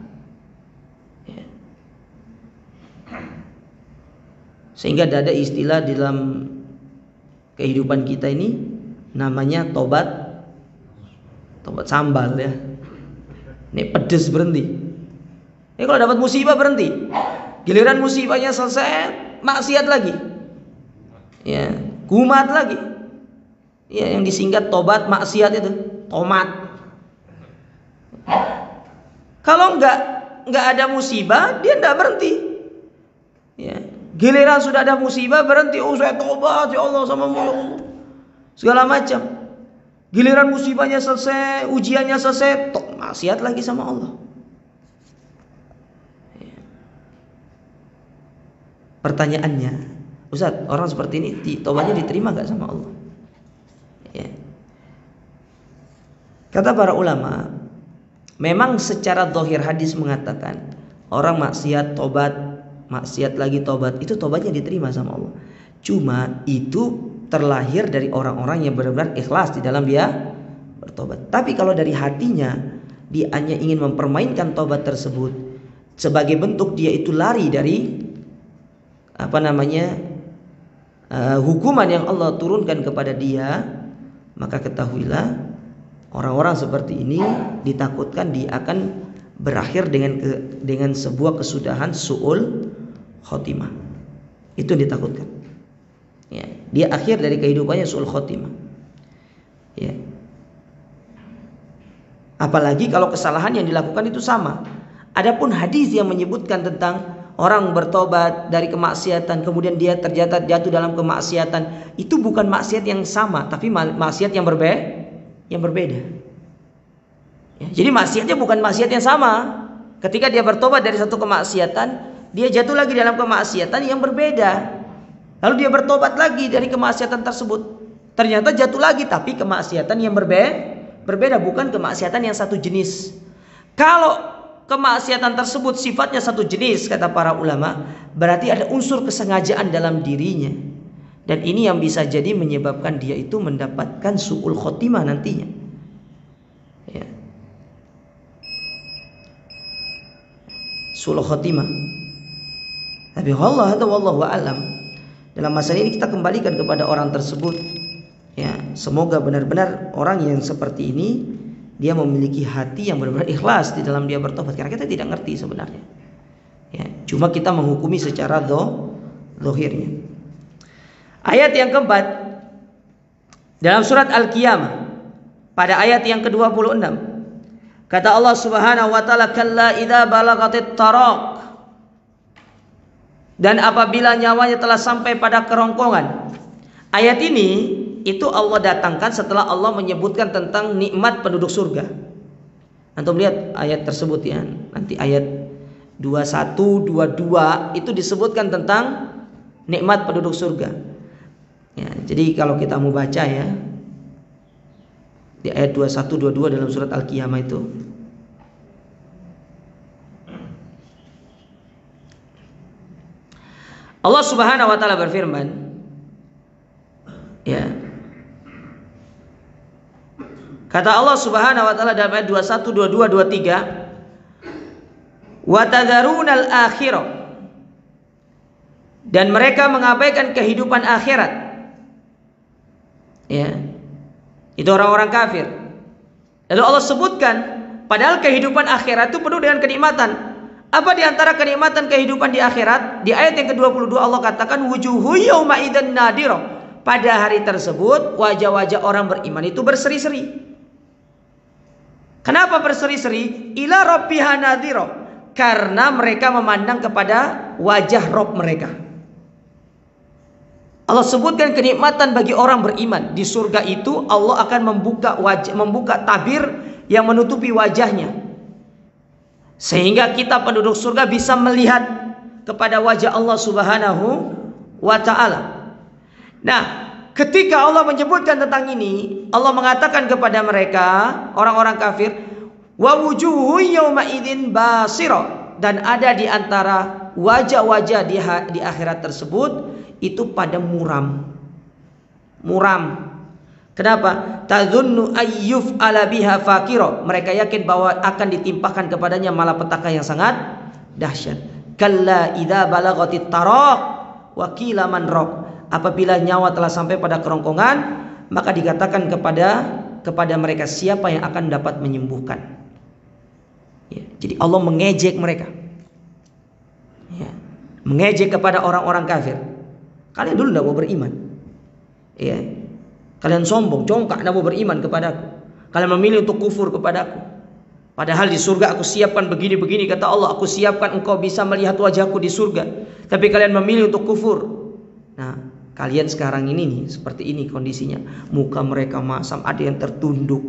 Sehingga ada istilah di dalam kehidupan kita ini namanya tobat sambal ya. Ini pedes berhenti. Ini kalau dapat musibah berhenti. Giliran musibahnya selesai maksiat lagi. Ya, kumat lagi. Ya, yang disingkat tobat maksiat itu tomat. Kalau enggak ada musibah dia enggak berhenti. Ya. Giliran sudah ada musibah berhenti, oh saya tobat ya Allah sama Allah. Segala macam. Giliran musibahnya selesai, ujiannya selesai, maksiat lagi sama Allah. Pertanyaannya, Ustaz, orang seperti ini tobatnya diterima gak sama Allah? Ya. Kata para ulama, memang secara zahir hadis mengatakan orang maksiat tobat, maksiat lagi tobat, itu tobatnya diterima sama Allah. Cuma itu terlahir dari orang-orang yang benar-benar ikhlas di dalam dia bertobat. Tapi kalau dari hatinya dia hanya ingin mempermainkan tobat tersebut sebagai bentuk dia itu lari dari hukuman yang Allah turunkan kepada dia, maka ketahuilah orang-orang seperti ini ditakutkan dia akan berakhir dengan sebuah kesudahan su'ul khotimah. Itu yang ditakutkan. Ya, dia akhir dari kehidupannya su'ul khotimah. Ya. Apalagi kalau kesalahan yang dilakukan itu sama. Adapun hadis yang menyebutkan tentang orang bertobat dari kemaksiatan kemudian dia jatuh dalam kemaksiatan, itu bukan maksiat yang sama, tapi maksiat yang berbeda. Ya, jadi maksiatnya bukan maksiat yang sama. Ketika dia bertobat dari satu kemaksiatan, dia jatuh lagi dalam kemaksiatan yang berbeda. Lalu dia bertobat lagi dari kemaksiatan tersebut. Ternyata jatuh lagi, tapi kemaksiatan yang berbeda, bukan kemaksiatan yang satu jenis. Kalau kemaksiatan tersebut sifatnya satu jenis, kata para ulama, berarti ada unsur kesengajaan dalam dirinya. Dan ini yang bisa jadi menyebabkan dia itu mendapatkan su'ul khotimah nantinya. Ya. Su'ul khotimah. Tapi wallahu a'lam. Dalam masalah ini kita kembalikan kepada orang tersebut. Ya, semoga benar-benar orang yang seperti ini dia memiliki hati yang benar-benar ikhlas di dalam dia bertobat. Karena kita tidak ngerti sebenarnya. Ya, cuma kita menghukumi secara zahirnya. Ayat yang keempat dalam surat Al-Qiyamah pada ayat yang ke-26. Kata Allah Subhanahu wa taala, kalla idza balagatit taraq. Dan apabila nyawanya telah sampai pada kerongkongan. Ayat ini itu Allah datangkan setelah Allah menyebutkan tentang nikmat penduduk surga. Antum lihat ayat tersebut ya. Nanti ayat 21, 22 itu disebutkan tentang nikmat penduduk surga. Ya, jadi kalau kita mau baca ya, di ayat 21, 22 dalam surat Al-Qiyamah itu. Allah Subhanahu wa taala berfirman, ya. Kata Allah Subhanahu wa taala dalam ayat 21, 22, 23, wa tadharunal akhirah. Dan mereka mengabaikan kehidupan akhirat. Ya. Itu orang-orang kafir. Lalu Allah sebutkan, padahal kehidupan akhirat itu penuh dengan kenikmatan. Apa di antara kenikmatan kehidupan di akhirat? Di ayat yang ke-22 Allah katakan wujuhu yauma idzan nadirah. Pada hari tersebut wajah-wajah orang beriman itu berseri-seri. Kenapa berseri-seri? Ila rabbiha nadhirah. Karena mereka memandang kepada wajah Rabb mereka. Allah sebutkan kenikmatan bagi orang beriman. Di surga itu Allah akan membuka tabir yang menutupi wajahnya. Sehingga kita penduduk surga bisa melihat kepada wajah Allah Subhanahu wa ta'ala. Nah, ketika Allah menyebutkan tentang ini, Allah mengatakan kepada mereka, orang-orang kafir, wa wujuhu yawma idzin basira. Dan ada di antara wajah-wajah di akhirat tersebut itu pada muram. Kenapa? Tadzunnu ayyuf ala biha fakira. Mereka yakin bahwa akan ditimpakan kepadanya malapetaka yang sangat dahsyat. Kalla idza balagatit taraq wa qila man raq. Apabila nyawa telah sampai pada kerongkongan, maka dikatakan kepada mereka, siapa yang akan dapat menyembuhkan. Ya, jadi Allah mengejek mereka. Ya, mengejek kepada orang-orang kafir. Kalian dulu tidak mau beriman. Ya. Kalian sombong, congkak, tidak mau beriman kepadaku. Kalian memilih untuk kufur kepadaku. Padahal di surga aku siapkan begini-begini. Kata Allah, aku siapkan engkau bisa melihat wajahku di surga. Tapi kalian memilih untuk kufur. Nah, kalian sekarang ini nih, seperti ini kondisinya. Muka mereka masam, ada yang tertunduk.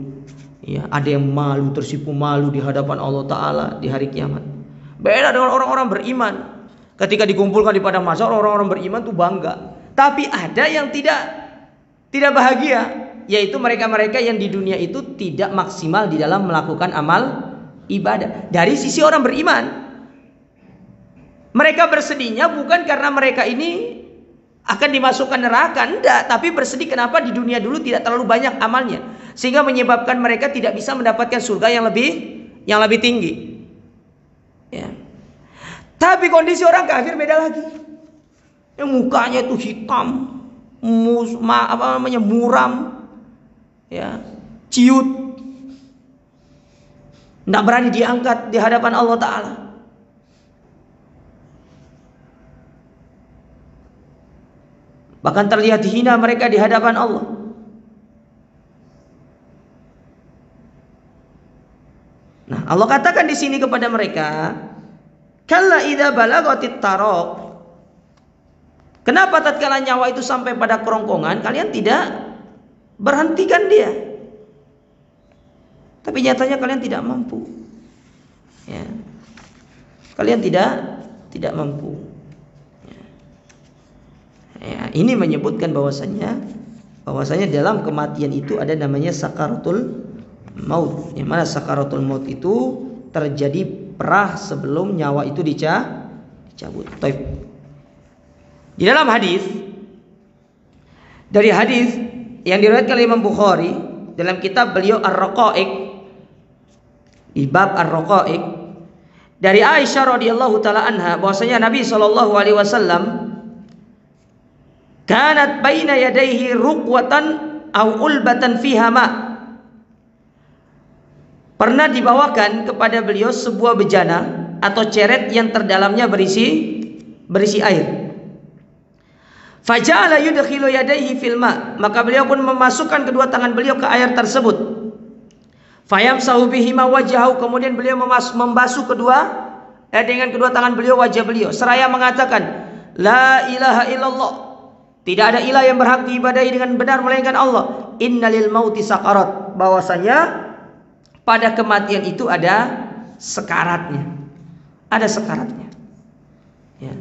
Ya, ada yang malu, tersipu malu di hadapan Allah Ta'ala di hari kiamat. Beda dengan orang-orang beriman. Ketika dikumpulkan di padang mahsyar, orang-orang beriman itu bangga. Tapi ada yang tidak bahagia, yaitu mereka-mereka yang di dunia itu tidak maksimal di dalam melakukan amal ibadah. Dari sisi orang beriman, mereka bersedihnya bukan karena mereka ini akan dimasukkan neraka, enggak, tapi bersedih kenapa di dunia dulu tidak terlalu banyak amalnya, sehingga menyebabkan mereka tidak bisa mendapatkan surga yang lebih tinggi. Ya. Tapi kondisi orang kafir beda lagi. Yang mukanya itu hitam, muram, ya, ciut, tidak berani diangkat di hadapan Allah Ta'ala. Bahkan terlihat hina mereka di hadapan Allah. Nah, Allah katakan di sini kepada mereka, kalla idza balagatit taraq. Kenapa tatkala nyawa itu sampai pada kerongkongan kalian tidak berhentikan dia? Tapi nyatanya kalian tidak mampu. Ya. Kalian tidak mampu. Ya, ini menyebutkan bahwasanya dalam kematian itu ada namanya sakaratul maut. Yang mana sakaratul maut itu terjadi perah sebelum nyawa itu dicabut. Di dalam hadis, dari hadis yang diriwayatkan oleh Imam Bukhari dalam kitab beliau Ar-Raqaiq, di bab Ar-Raqaiq, dari Aisyah radhiyallahu taala anha bahwasanya Nabi sallallahu alaihi wasallam kanat baina yadayhi ruqwatan aw ulbatan fiha ma. Pernah dibawakan kepada beliau sebuah bejana atau ceret yang terdalamnya berisi air. Faja'ala yudkhilu yadayhi fil ma, maka beliau pun memasukkan kedua tangan beliau ke air tersebut. Fayamsahu bihima wajahu, kemudian beliau membasuh dengan kedua tangan beliau wajah beliau seraya mengatakan la ilaha illallah, tidak ada ilah yang berhak diibadahi dengan benar melainkan Allah. Innalil mauti sakarat, bahwasanya pada kematian itu ada sekaratnya. Ada sekaratnya. Ya.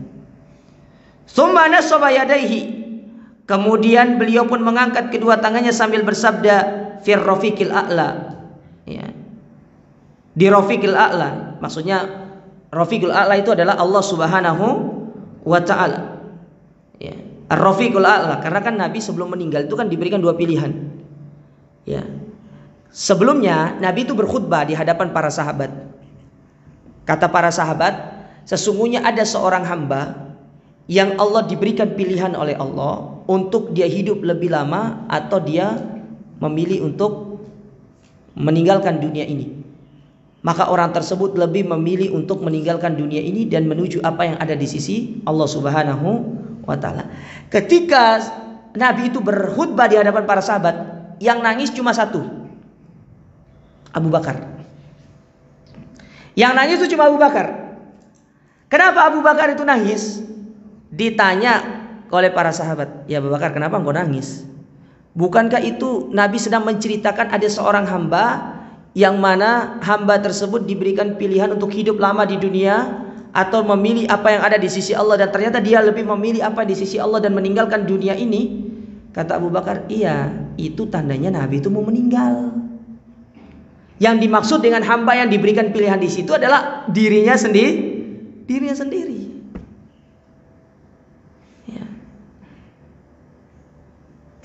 Tsumma nasaba yadayhi, kemudian beliau pun mengangkat kedua tangannya sambil bersabda fir rafiqil a'la. Ya. Di rafiqil a'la, maksudnya rafiqul a'la itu adalah Allah Subhanahu wa ta'ala. Ya. Ar-rafiqul a'la, karena kan Nabi sebelum meninggal itu kan diberikan dua pilihan. Ya. Sebelumnya Nabi itu berkhutbah di hadapan para sahabat. Kata para sahabat, sesungguhnya ada seorang hamba yang Allah diberikan pilihan oleh Allah untuk dia hidup lebih lama atau dia memilih untuk meninggalkan dunia ini. Maka orang tersebut lebih memilih untuk meninggalkan dunia ini dan menuju apa yang ada di sisi Allah Subhanahu wa ta'ala. Ketika Nabi itu berkhutbah di hadapan para sahabat, yang nangis cuma satu, Abu Bakar. Yang nangis itu cuma Abu Bakar. Kenapa Abu Bakar itu nangis? Ditanya oleh para sahabat, ya Abu Bakar, kenapa engkau nangis? Bukankah itu Nabi sedang menceritakan ada seorang hamba yang mana hamba tersebut diberikan pilihan untuk hidup lama di dunia atau memilih apa yang ada di sisi Allah, dan ternyata dia lebih memilih apa di sisi Allah dan meninggalkan dunia ini. Kata Abu Bakar, iya, itu tandanya Nabi itu mau meninggal. Yang dimaksud dengan hamba yang diberikan pilihan di situ adalah dirinya sendiri. Ya.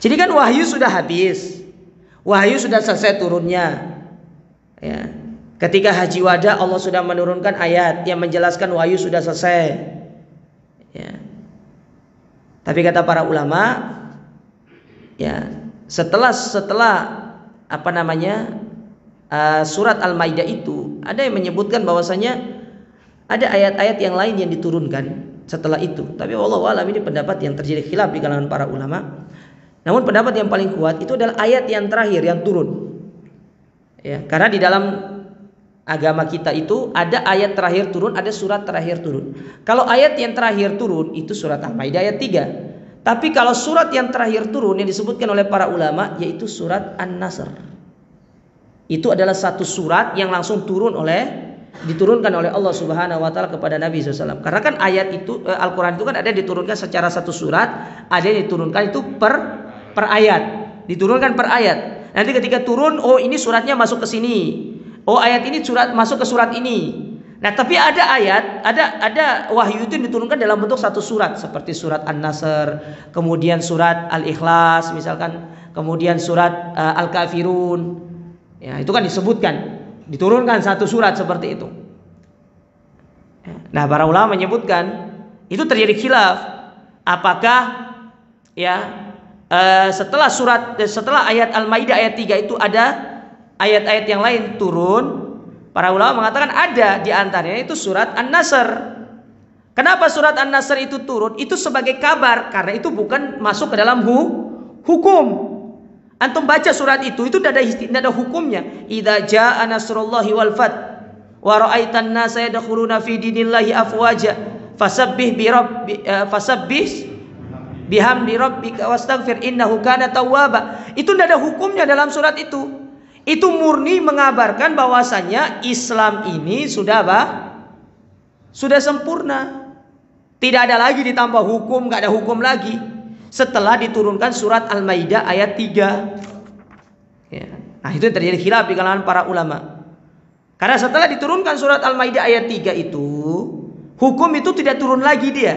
Jadi kan wahyu sudah habis, wahyu sudah selesai turunnya. Ya. Ketika haji wada Allah sudah menurunkan ayat yang menjelaskan wahyu sudah selesai. Ya. Tapi kata para ulama, ya setelah surat Al-Maidah itu ada yang menyebutkan bahwasanya ada ayat-ayat yang lain yang diturunkan setelah itu. Tapi wallahu a'lam, ini pendapat yang terjadi khilaf di kalangan para ulama. Namun pendapat yang paling kuat itu adalah ayat yang terakhir yang turun. Ya, karena di dalam agama kita itu ada ayat terakhir turun, ada surat terakhir turun. Kalau ayat yang terakhir turun itu surat Al-Maidah ayat 3. Tapi kalau surat yang terakhir turun yang disebutkan oleh para ulama yaitu surat An-Nasr. Itu adalah satu surat yang langsung diturunkan oleh Allah Subhanahu wa ta'ala kepada Nabi SAW. Karena kan ayat itu Al-Quran itu kan ada diturunkan secara satu surat, ada yang diturunkan itu per ayat. Diturunkan per ayat. Nanti ketika turun, oh ini suratnya masuk ke sini. Oh ayat ini masuk ke surat ini. Nah, tapi ada ayat, ada wahyu itu diturunkan dalam bentuk satu surat, seperti surat An-Nasr, kemudian surat Al-Ikhlas misalkan, kemudian surat Al-Kafirun. Ya, itu kan disebutkan, diturunkan satu surat seperti itu. Nah, para ulama menyebutkan itu terjadi khilaf. Apakah ya setelah ayat Al-Maidah ayat 3 itu ada ayat-ayat yang lain turun? Para ulama mengatakan ada, di antaranya itu surat An-Nasr. Kenapa surat An-Nasr itu turun? Itu sebagai kabar, karena itu bukan masuk ke dalam hukum. Antum baca surat itu tidak ada hukumnya. Idza jaa nasrullahi wal fath wa ra'aitan nasa yadkhuluna fi dinillahi afwaja fasabbih bihamdi rabbika wastaghfir innahu kana tawwaba. Itu tidak ada hukumnya dalam surat itu. Itu murni mengabarkan bahwasanya Islam ini sudah sudah sempurna. Tidak ada lagi ditambah hukum, enggak ada hukum lagi. Setelah diturunkan surat Al-Maidah ayat 3. Ya. Nah, itu yang terjadi khilaf di kalangan para ulama. Karena setelah diturunkan surat Al-Maidah ayat 3 itu, hukum itu tidak turun lagi dia.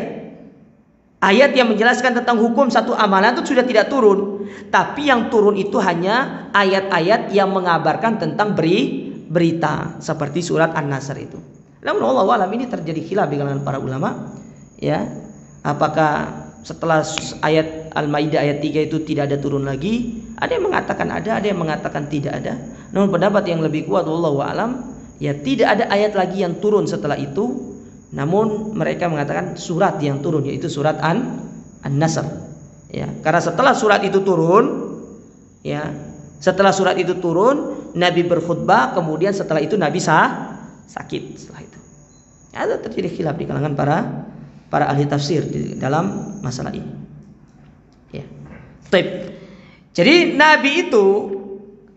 Ayat yang menjelaskan tentang hukum satu amalan itu sudah tidak turun. Tapi yang turun itu hanya ayat-ayat yang mengabarkan tentang berita, seperti surat An-Nasr itu. Namun Allah alam, ini terjadi khilaf di kalangan para ulama. Ya, apakah setelah ayat Al-Maidah ayat 3 itu tidak ada turun lagi? Ada yang mengatakan ada yang mengatakan tidak ada. Namun pendapat yang lebih kuat wallahu alam, ya tidak ada ayat lagi yang turun setelah itu. Namun mereka mengatakan surat yang turun yaitu surat An-Nasr. Ya, karena setelah surat itu turun, ya, setelah surat itu turun, Nabi berkhutbah, kemudian setelah itu Nabi sakit setelah itu. Ada terjadi khilaf di kalangan para ahli tafsir dalam masalah ini. Ya. Baik. Jadi Nabi itu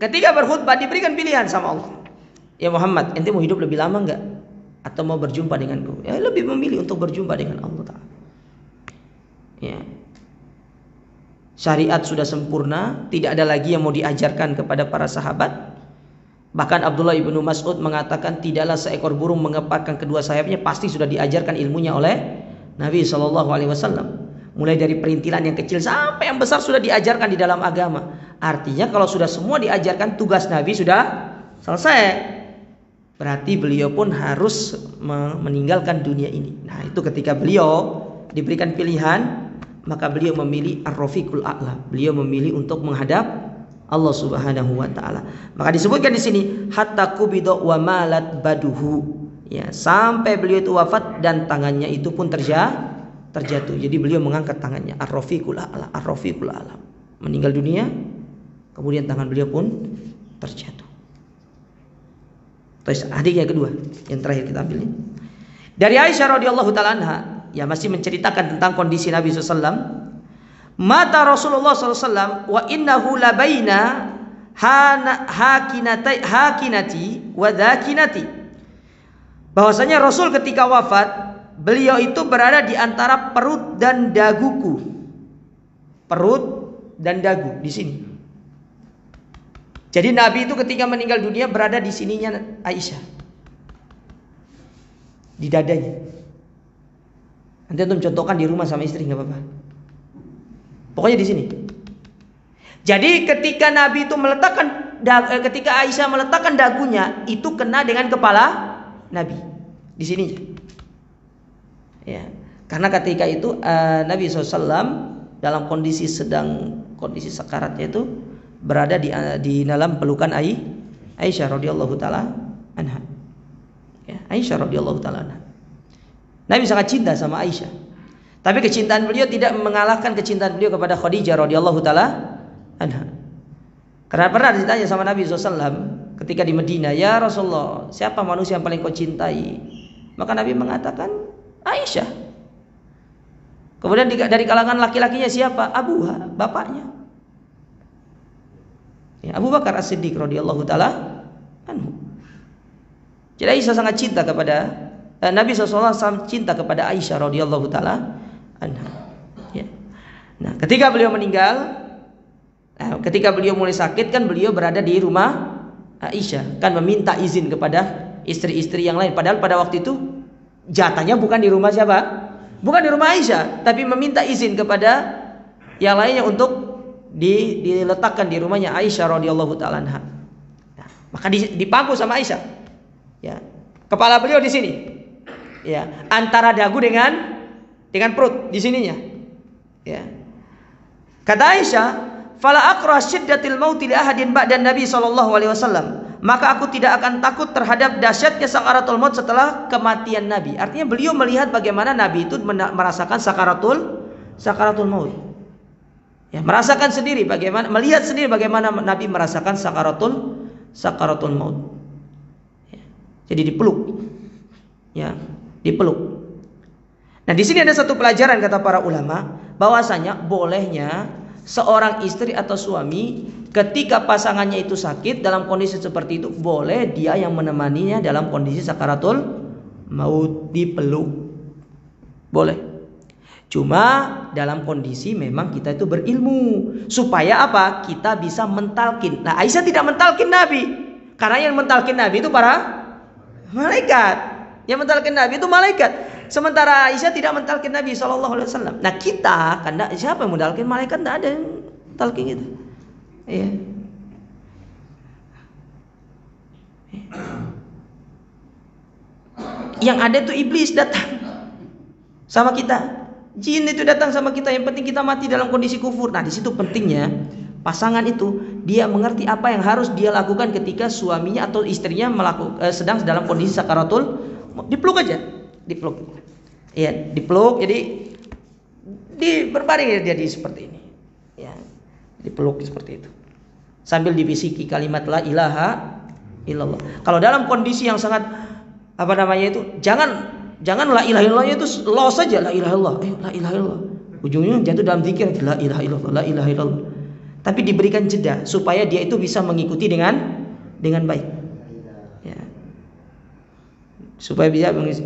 ketika berkhutbah diberikan pilihan sama Allah. Ya Muhammad, ente mau hidup lebih lama enggak? Atau mau berjumpa denganku? Ya lebih memilih untuk berjumpa dengan Allah Ta'ala. Ya. Syariat sudah sempurna, tidak ada lagi yang mau diajarkan kepada para sahabat. Bahkan Abdullah ibnu Mas'ud mengatakan tidaklah seekor burung mengepakkan kedua sayapnya, pasti sudah diajarkan ilmunya oleh Nabi SAW. Mulai dari perintilan yang kecil sampai yang besar sudah diajarkan di dalam agama. Artinya kalau sudah semua diajarkan, tugas Nabi sudah selesai. Berarti beliau pun harus meninggalkan dunia ini. Nah itu ketika beliau diberikan pilihan, maka beliau memilih ar-rafiqul a'la. Beliau memilih untuk menghadap Allah Subhanahu wa taala. Maka disebutkan di sini hatta qubida wa malat baduhu. Ya, sampai beliau itu wafat dan tangannya itu pun terjatuh. Jadi beliau mengangkat tangannya ar-rafiqul a'la, ar-rafiqul a'la. Meninggal dunia, kemudian tangan beliau pun terjatuh. Terus hadis yang kedua, yang terakhir kita ambil ini. Dari Aisyah radhiyallahu taala anha, ya masih menceritakan tentang kondisi Nabi SAW. Mata Rasulullah SAW wa innahu labaina hakinati wa dhakinati. Bahwasanya Rasul ketika wafat, beliau itu berada di antara perut dan daguku. Perut dan dagu di sini. Jadi Nabi itu ketika meninggal dunia berada di sininya Aisyah, di dadanya. Nanti antum contohkan di rumah sama istri nggak apa-apa. Pokoknya di sini. Jadi ketika Nabi itu ketika Aisyah meletakkan dagunya, itu kena dengan kepala Nabi di sininya. Ya, karena ketika itu Nabi SAW dalam kondisi sakaratnya itu berada di dalam pelukan Aisyah radhiyallahu taala anha. Ya, Aisyah radhiyallahu taala anha. Nabi sangat cinta sama Aisyah. Tapi kecintaan beliau tidak mengalahkan kecintaan beliau kepada Khadijah radhiyallahu taala anha. Karena pernah ditanya sama Nabi SAW ketika di Madinah, "Ya Rasulullah, siapa manusia yang paling kau cintai?" Maka Nabi mengatakan, "Aisyah." Kemudian dari kalangan laki-lakinya siapa? Abuha, bapaknya. Ya, Abu Bakar As-Siddiq radhiyallahu taala anhu. Jadi Aisyah sangat cinta kepada Nabi SAW cinta kepada Aisyah radhiyallahu taala anha. Ya. Nah, ketika beliau meninggal, ketika beliau mulai sakit kan beliau berada di rumah Aisyah, kan meminta izin kepada istri-istri yang lain. Padahal pada waktu itu jatahnya bukan di rumah siapa? Bukan di rumah Aisyah, tapi meminta izin kepada yang lainnya untuk diletakkan di rumahnya Aisyah radhiyallahu taala anha. Nah, maka dipangku sama Aisyah. Ya. Kepala beliau di sini. Ya, antara dagu dengan perut di sininya. Ya. Kata Aisyah, "Fala aqra syiddatil mauti li ahadin ba'dan Nabi sallallahu alaihi wasallam." Maka aku tidak akan takut terhadap dahsyatnya sakaratul maut setelah kematian Nabi. Artinya beliau melihat bagaimana Nabi itu merasakan sakaratul maut. Ya, merasakan sendiri melihat sendiri bagaimana Nabi merasakan sakaratul maut. Ya, jadi dipeluk. Ya, dipeluk. Nah, di sini ada satu pelajaran kata para ulama, bahwasanya bolehnya seorang istri atau suami ketika pasangannya itu sakit dalam kondisi seperti itu, boleh dia yang menemaninya dalam kondisi sakaratul maut, dipeluk. Boleh. Cuma dalam kondisi memang kita itu berilmu, supaya apa? Kita bisa mentalkin. Nah, Aisyah tidak mentalkin Nabi, karena yang mentalkin Nabi itu para malaikat. Yang mentalkin Nabi itu malaikat. Sementara Aisyah tidak mentalkin Nabi SAW. Nah, kita kan siapa yang mentalkin? Malaikat tidak ada yang mentalkin itu. Iya. Yang ada itu iblis datang sama kita. Jin itu datang sama kita. Yang penting kita mati dalam kondisi kufur. Nah, di situ pentingnya pasangan itu dia mengerti apa yang harus dia lakukan ketika suaminya atau istrinya sedang dalam kondisi sakaratul. Dipeluk aja, dipeluk. Ya, dipeluk. Jadi berbaring dia seperti ini. Ya, dipeluk seperti itu. sambil dibisiki kalimat la ilaha illallah. Kalau dalam kondisi yang sangat jangan la ilaha illallahnya itu los saja, la ilaha illallah, la ilaha illallah. Ujungnya jatuh dalam zikir la ilaha illallah, la ilaha illallah. Tapi diberikan jeda supaya dia itu bisa mengikuti dengan baik. Ya. Supaya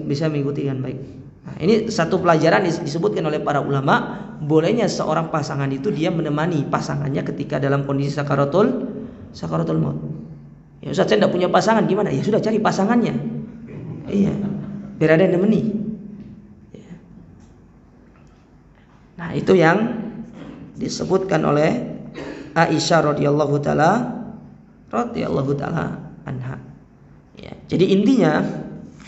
bisa mengikuti dengan baik. Nah, ini satu pelajaran disebutkan oleh para ulama, bolehnya seorang pasangan itu dia menemani pasangannya ketika dalam kondisi sakaratul maut. Ya Ustaz, saya tidak punya pasangan, gimana? Ya sudah, cari pasangannya. Iya, biar ada yang nemeni. Ya. Nah, itu yang disebutkan oleh Aisyah radhiyallahu taala anha. Ya, jadi intinya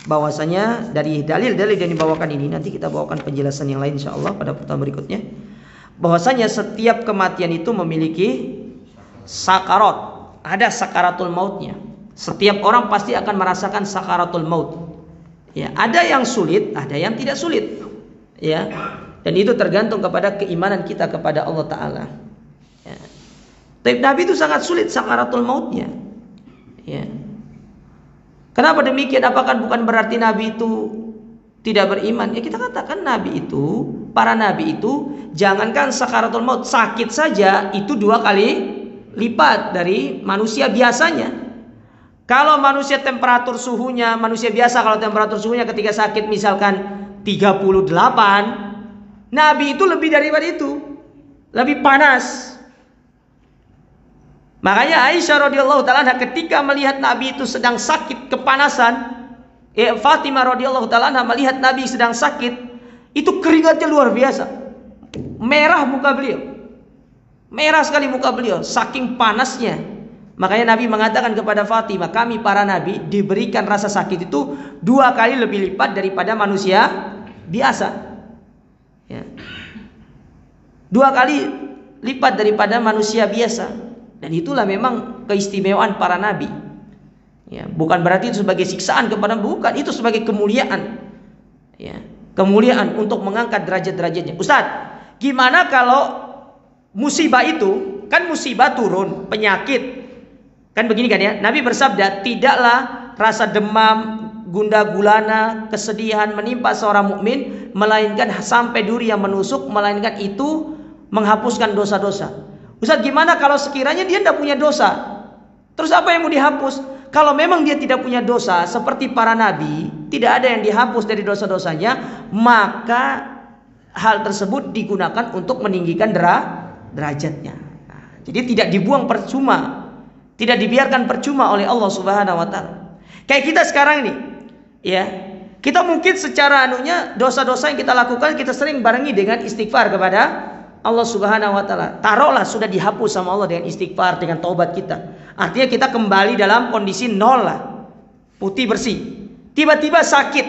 bahwasanya dari dalil-dalil yang dibawakan ini, nanti kita bawakan penjelasan yang lain insyaallah pada pertemuan berikutnya, bahwasanya setiap kematian itu memiliki sakarat, ada sakaratul mautnya. Setiap orang pasti akan merasakan sakaratul maut. Ya, ada yang sulit, ada yang tidak sulit. Ya. Dan itu tergantung kepada keimanan kita kepada Allah taala. Ya. Tapi Nabi itu sangat sulit sakaratul mautnya. Ya. Kenapa demikian? Apakah bukan berarti Nabi itu tidak beriman? Ya kita katakan para Nabi itu jangankan sakaratul maut, sakit saja itu 2 kali lipat dari manusia biasanya. Kalau manusia manusia biasa kalau temperatur suhunya ketika sakit misalkan 38, Nabi itu lebih daripada itu, lebih panas. Makanya Aisyah radhiyallahu taala ketika melihat Nabi itu sedang sakit kepanasan, Fatimah radhiyallahu taala melihat Nabi sedang sakit, itu keringatnya luar biasa. Merah muka beliau. Merah sekali muka beliau saking panasnya. Makanya Nabi mengatakan kepada Fatimah, kami para nabi diberikan rasa sakit itu 2 kali lebih lipat daripada manusia biasa. Ya. 2 kali lipat daripada manusia biasa. Dan itulah memang keistimewaan para nabi. Ya, bukan berarti itu sebagai siksaan kepada, bukan, itu sebagai kemuliaan. Ya, kemuliaan untuk mengangkat derajat-derajatnya. Ustaz, gimana kalau musibah itu, kan musibah turun, penyakit. Kan begini kan ya, Nabi bersabda, tidaklah rasa demam, gundah gulana, kesedihan menimpa seorang mukmin melainkan sampai duri yang menusuk, melainkan itu menghapuskan dosa-dosa. Ustaz, gimana kalau sekiranya dia tidak punya dosa? Terus apa yang mau dihapus? Kalau memang dia tidak punya dosa seperti para nabi, tidak ada yang dihapus dari dosa-dosanya, maka hal tersebut digunakan untuk meninggikan derajatnya. Nah, jadi tidak dibuang percuma, tidak dibiarkan percuma oleh Allah Subhanahu wa taala. Kayak kita sekarang ini, ya. Kita mungkin secara dosa-dosa yang kita lakukan kita sering barengi dengan istighfar kepada Allah Subhanahu wa taala. Taruhlah sudah dihapus sama Allah dengan istighfar, dengan taubat kita. Artinya kita kembali dalam kondisi nol lah. Putih bersih. Tiba-tiba sakit.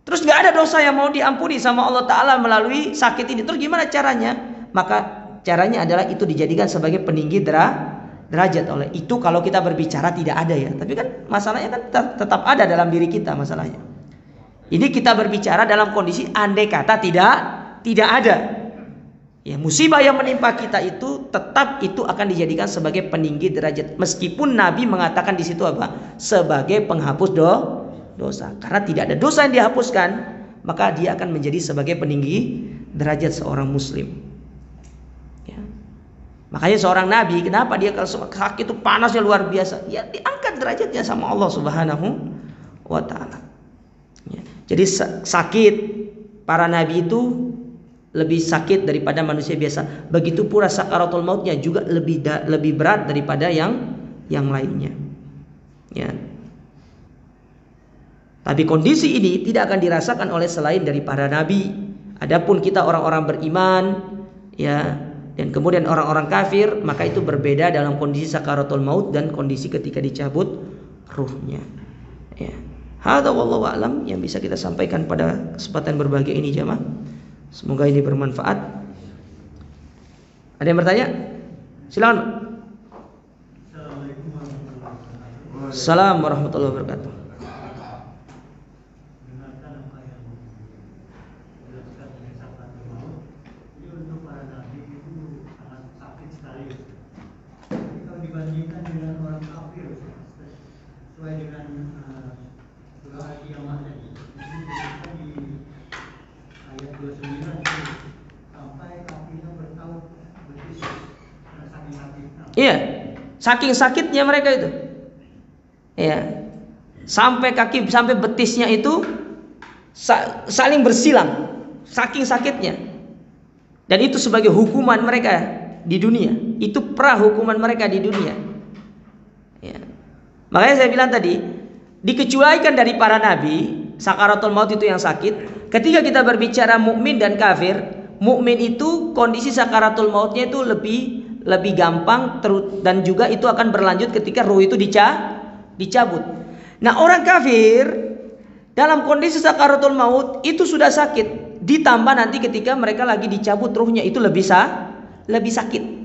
Terus gak ada dosa yang mau diampuni sama Allah taala melalui sakit ini. Terus gimana caranya? Maka caranya adalah itu dijadikan sebagai peninggi derajat. Oleh itu kalau kita berbicara tidak ada ya. Tapi kan masalahnya kan tetap ada dalam diri kita masalahnya. Ini kita berbicara dalam kondisi andai kata tidak ada. Ya, musibah yang menimpa kita itu tetap itu akan dijadikan sebagai peninggi derajat. Meskipun Nabi mengatakan di situ apa? Sebagai penghapus dosa. Karena tidak ada dosa yang dihapuskan, maka dia akan menjadi sebagai peninggi derajat seorang muslim. Ya. Makanya seorang Nabi, kenapa dia kalau sakit itu panasnya luar biasa? Ya diangkat derajatnya sama Allah Subhanahu wa taala. Ya. Jadi sakit para Nabi itu lebih sakit daripada manusia biasa. Begitu pula sakaratul mautnya juga lebih berat daripada yang lainnya. Ya. Tapi kondisi ini tidak akan dirasakan oleh selain dari para nabi. Adapun kita orang-orang beriman, ya, dan kemudian orang-orang kafir, maka itu berbeda dalam kondisi sakaratul maut dan kondisi ketika dicabut ruhnya. Ya. Hadza wallahu a'lam yang bisa kita sampaikan pada kesempatan berbahagia ini jemaah. Semoga ini bermanfaat. Ada yang bertanya? Silakan. Assalamualaikum warahmatullahi wabarakatuh. sesuai dengan surah Al-Qiyamah tadi. Di ayat 29 itu sampai kakinya bertaut betis saking sakitnya. Iya, saking sakitnya mereka itu. Ya, sampai kaki sampai betisnya itu saling bersilang, saking sakitnya. Dan itu sebagai hukuman mereka di dunia. Itu hukuman mereka di dunia. Ya. Makanya saya bilang tadi, dikecualikan dari para nabi, sakaratul maut itu yang sakit. Ketika kita berbicara mukmin dan kafir, mukmin itu kondisi sakaratul mautnya itu lebih gampang dan juga itu akan berlanjut ketika ruh itu dicabut. Nah, orang kafir dalam kondisi sakaratul maut itu sudah sakit, ditambah nanti ketika mereka lagi dicabut ruhnya itu lebih sakit.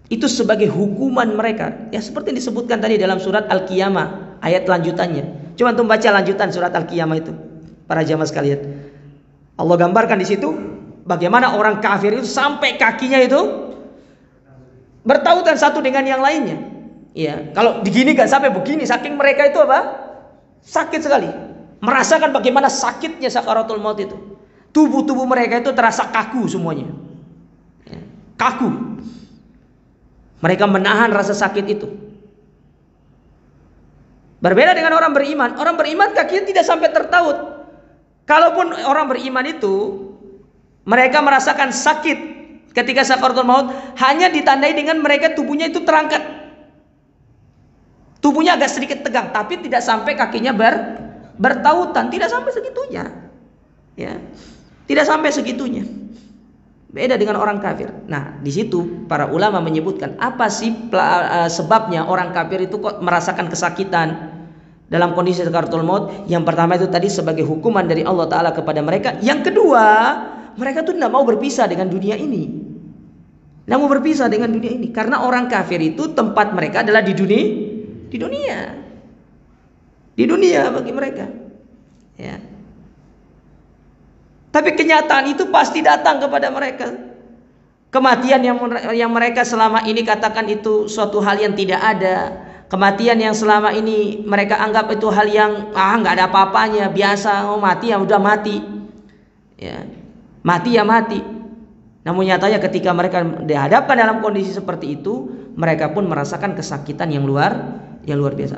Itu sebagai hukuman mereka. Ya seperti yang disebutkan tadi dalam surat Al-Qiyamah ayat lanjutannya. Coba untuk baca lanjutan surat Al-Qiyamah itu, para jamaah sekalian. Allah gambarkan di situ bagaimana orang kafir itu sampai kakinya itu bertautan satu dengan yang lainnya. Ya, kalau begini gak sampai begini, saking mereka itu apa? Sakit sekali. Merasakan bagaimana sakitnya sakaratul maut itu. Tubuh-tubuh mereka itu terasa kaku semuanya. Ya, kaku. Mereka menahan rasa sakit itu. Berbeda dengan orang beriman. Orang beriman kakinya tidak sampai tertaut. Kalaupun orang beriman itu mereka merasakan sakit ketika sakaratul maut, hanya ditandai dengan mereka tubuhnya itu terangkat. Tubuhnya agak sedikit tegang, tapi tidak sampai kakinya bertautan, tidak sampai segitunya. Ya. Tidak sampai segitunya. Beda dengan orang kafir. Nah, di situ para ulama menyebutkan apa sih sebabnya orang kafir itu kok merasakan kesakitan dalam kondisi sakaratul maut. Yang pertama itu tadi sebagai hukuman dari Allah Ta'ala kepada mereka. Yang kedua, mereka tuh tidak mau berpisah dengan dunia ini. Tidak mau berpisah dengan dunia ini. Karena orang kafir itu tempat mereka adalah di dunia. Di dunia bagi mereka. Ya. Tapi kenyataan itu pasti datang kepada mereka. Kematian yang mereka selama ini katakan itu suatu hal yang tidak ada. Kematian yang selama ini mereka anggap itu hal yang nggak ada apa-apanya, biasa, mati ya udah mati. Ya. Mati ya mati. Namun nyatanya ketika mereka dihadapkan dalam kondisi seperti itu, mereka pun merasakan kesakitan yang luar biasa.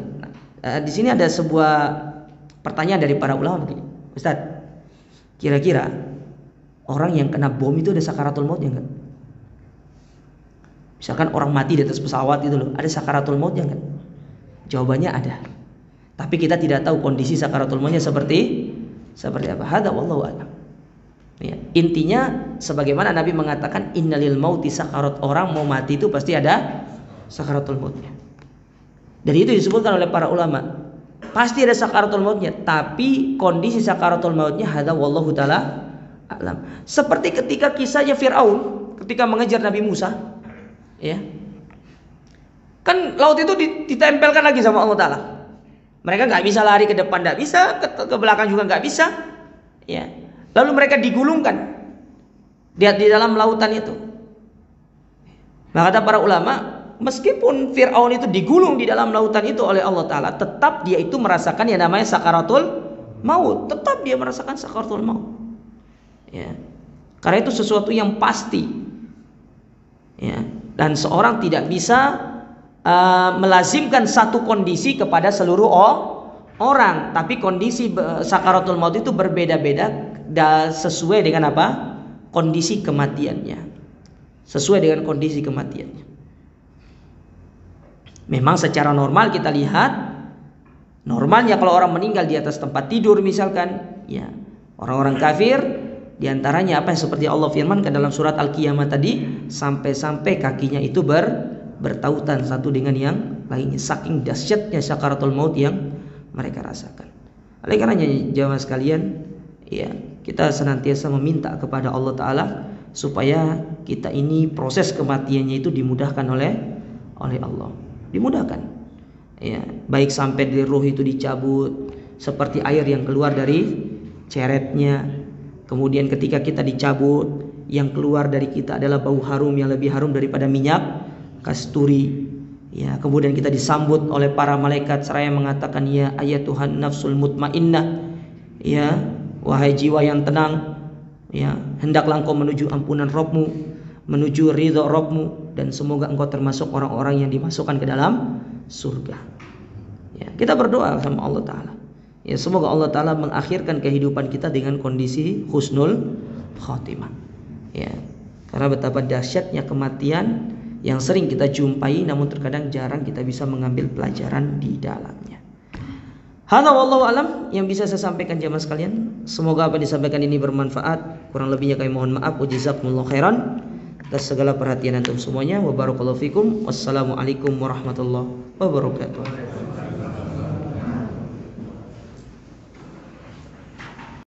Nah, di sini ada sebuah pertanyaan dari para ulama begini. Ustaz, kira-kira orang yang kena bom itu ada sakaratul mautnya enggak? Misalkan orang mati di atas pesawat itu loh, ada sakaratul mautnya enggak? Jawabannya ada. Tapi kita tidak tahu kondisi sakaratul mautnya seperti apa. Hadza wallahu a'lam. Ya, intinya sebagaimana Nabi mengatakan innalil mauti sakarat, orang mau mati itu pasti ada sakaratul mautnya. Dan itu disebutkan oleh para ulama. Pasti ada sakaratul mautnya, tapi kondisi sakaratul mautnya hadza wallahu taala a'lam. Seperti ketika kisahnya Firaun ketika mengejar Nabi Musa, ya. Kan laut itu ditempelkan lagi sama Allah Taala. Mereka nggak bisa lari ke depan, nggak bisa, ke belakang juga nggak bisa, ya. Lalu mereka digulungkan di dalam lautan itu. Maka kata para ulama, meskipun Fir'aun itu digulung di dalam lautan itu oleh Allah Ta'ala, tetap dia itu merasakan yang namanya sakaratul maut. Tetap dia merasakan sakaratul maut, ya. Karena itu sesuatu yang pasti, ya. Dan seorang tidak bisa melazimkan satu kondisi kepada seluruh orang. Tapi kondisi sakaratul maut itu berbeda-beda sesuai dengan apa? Kondisi kematiannya. Sesuai dengan kondisi kematiannya. Memang secara normal kita lihat, normalnya kalau orang meninggal di atas tempat tidur misalkan, ya, orang-orang kafir diantaranya apa yang seperti Allah firmankan dalam surat Al-Qiyamah tadi, sampai-sampai kakinya itu bertautan satu dengan yang lainnya, saking dahsyatnya sakaratul maut yang mereka rasakan. Oleh karenanya jamaah sekalian, ya, kita senantiasa meminta kepada Allah Ta'ala supaya kita ini proses kematiannya itu dimudahkan oleh Allah. Dimudahkan, ya, baik sampai dari ruh itu dicabut seperti air yang keluar dari ceretnya. Kemudian ketika kita dicabut, yang keluar dari kita adalah bau harum yang lebih harum daripada minyak kasturi, Ya, kemudian kita disambut oleh para malaikat seraya mengatakan, ya ayatuhan nafsul mutmainnah, ya wahai jiwa yang tenang, ya hendaklah engkau menuju ampunan Rabbmu, menuju ridha Rabbmu, dan semoga engkau termasuk orang-orang yang dimasukkan ke dalam surga. Ya, kita berdoa sama Allah Ta'ala, ya semoga Allah Ta'ala mengakhirkan kehidupan kita dengan kondisi husnul khatimah. Ya, karena betapa dahsyatnya kematian yang sering kita jumpai, namun terkadang jarang kita bisa mengambil pelajaran di dalamnya. Hadza wallahu alam yang bisa saya sampaikan jamaah sekalian. Semoga apa yang disampaikan ini bermanfaat. Kurang lebihnya kami mohon maaf. Jazakumullahu khairan atas segala perhatian antum semuanya. Wa barakallahu fikum. Wassalamualaikum warahmatullahi wabarakatuh.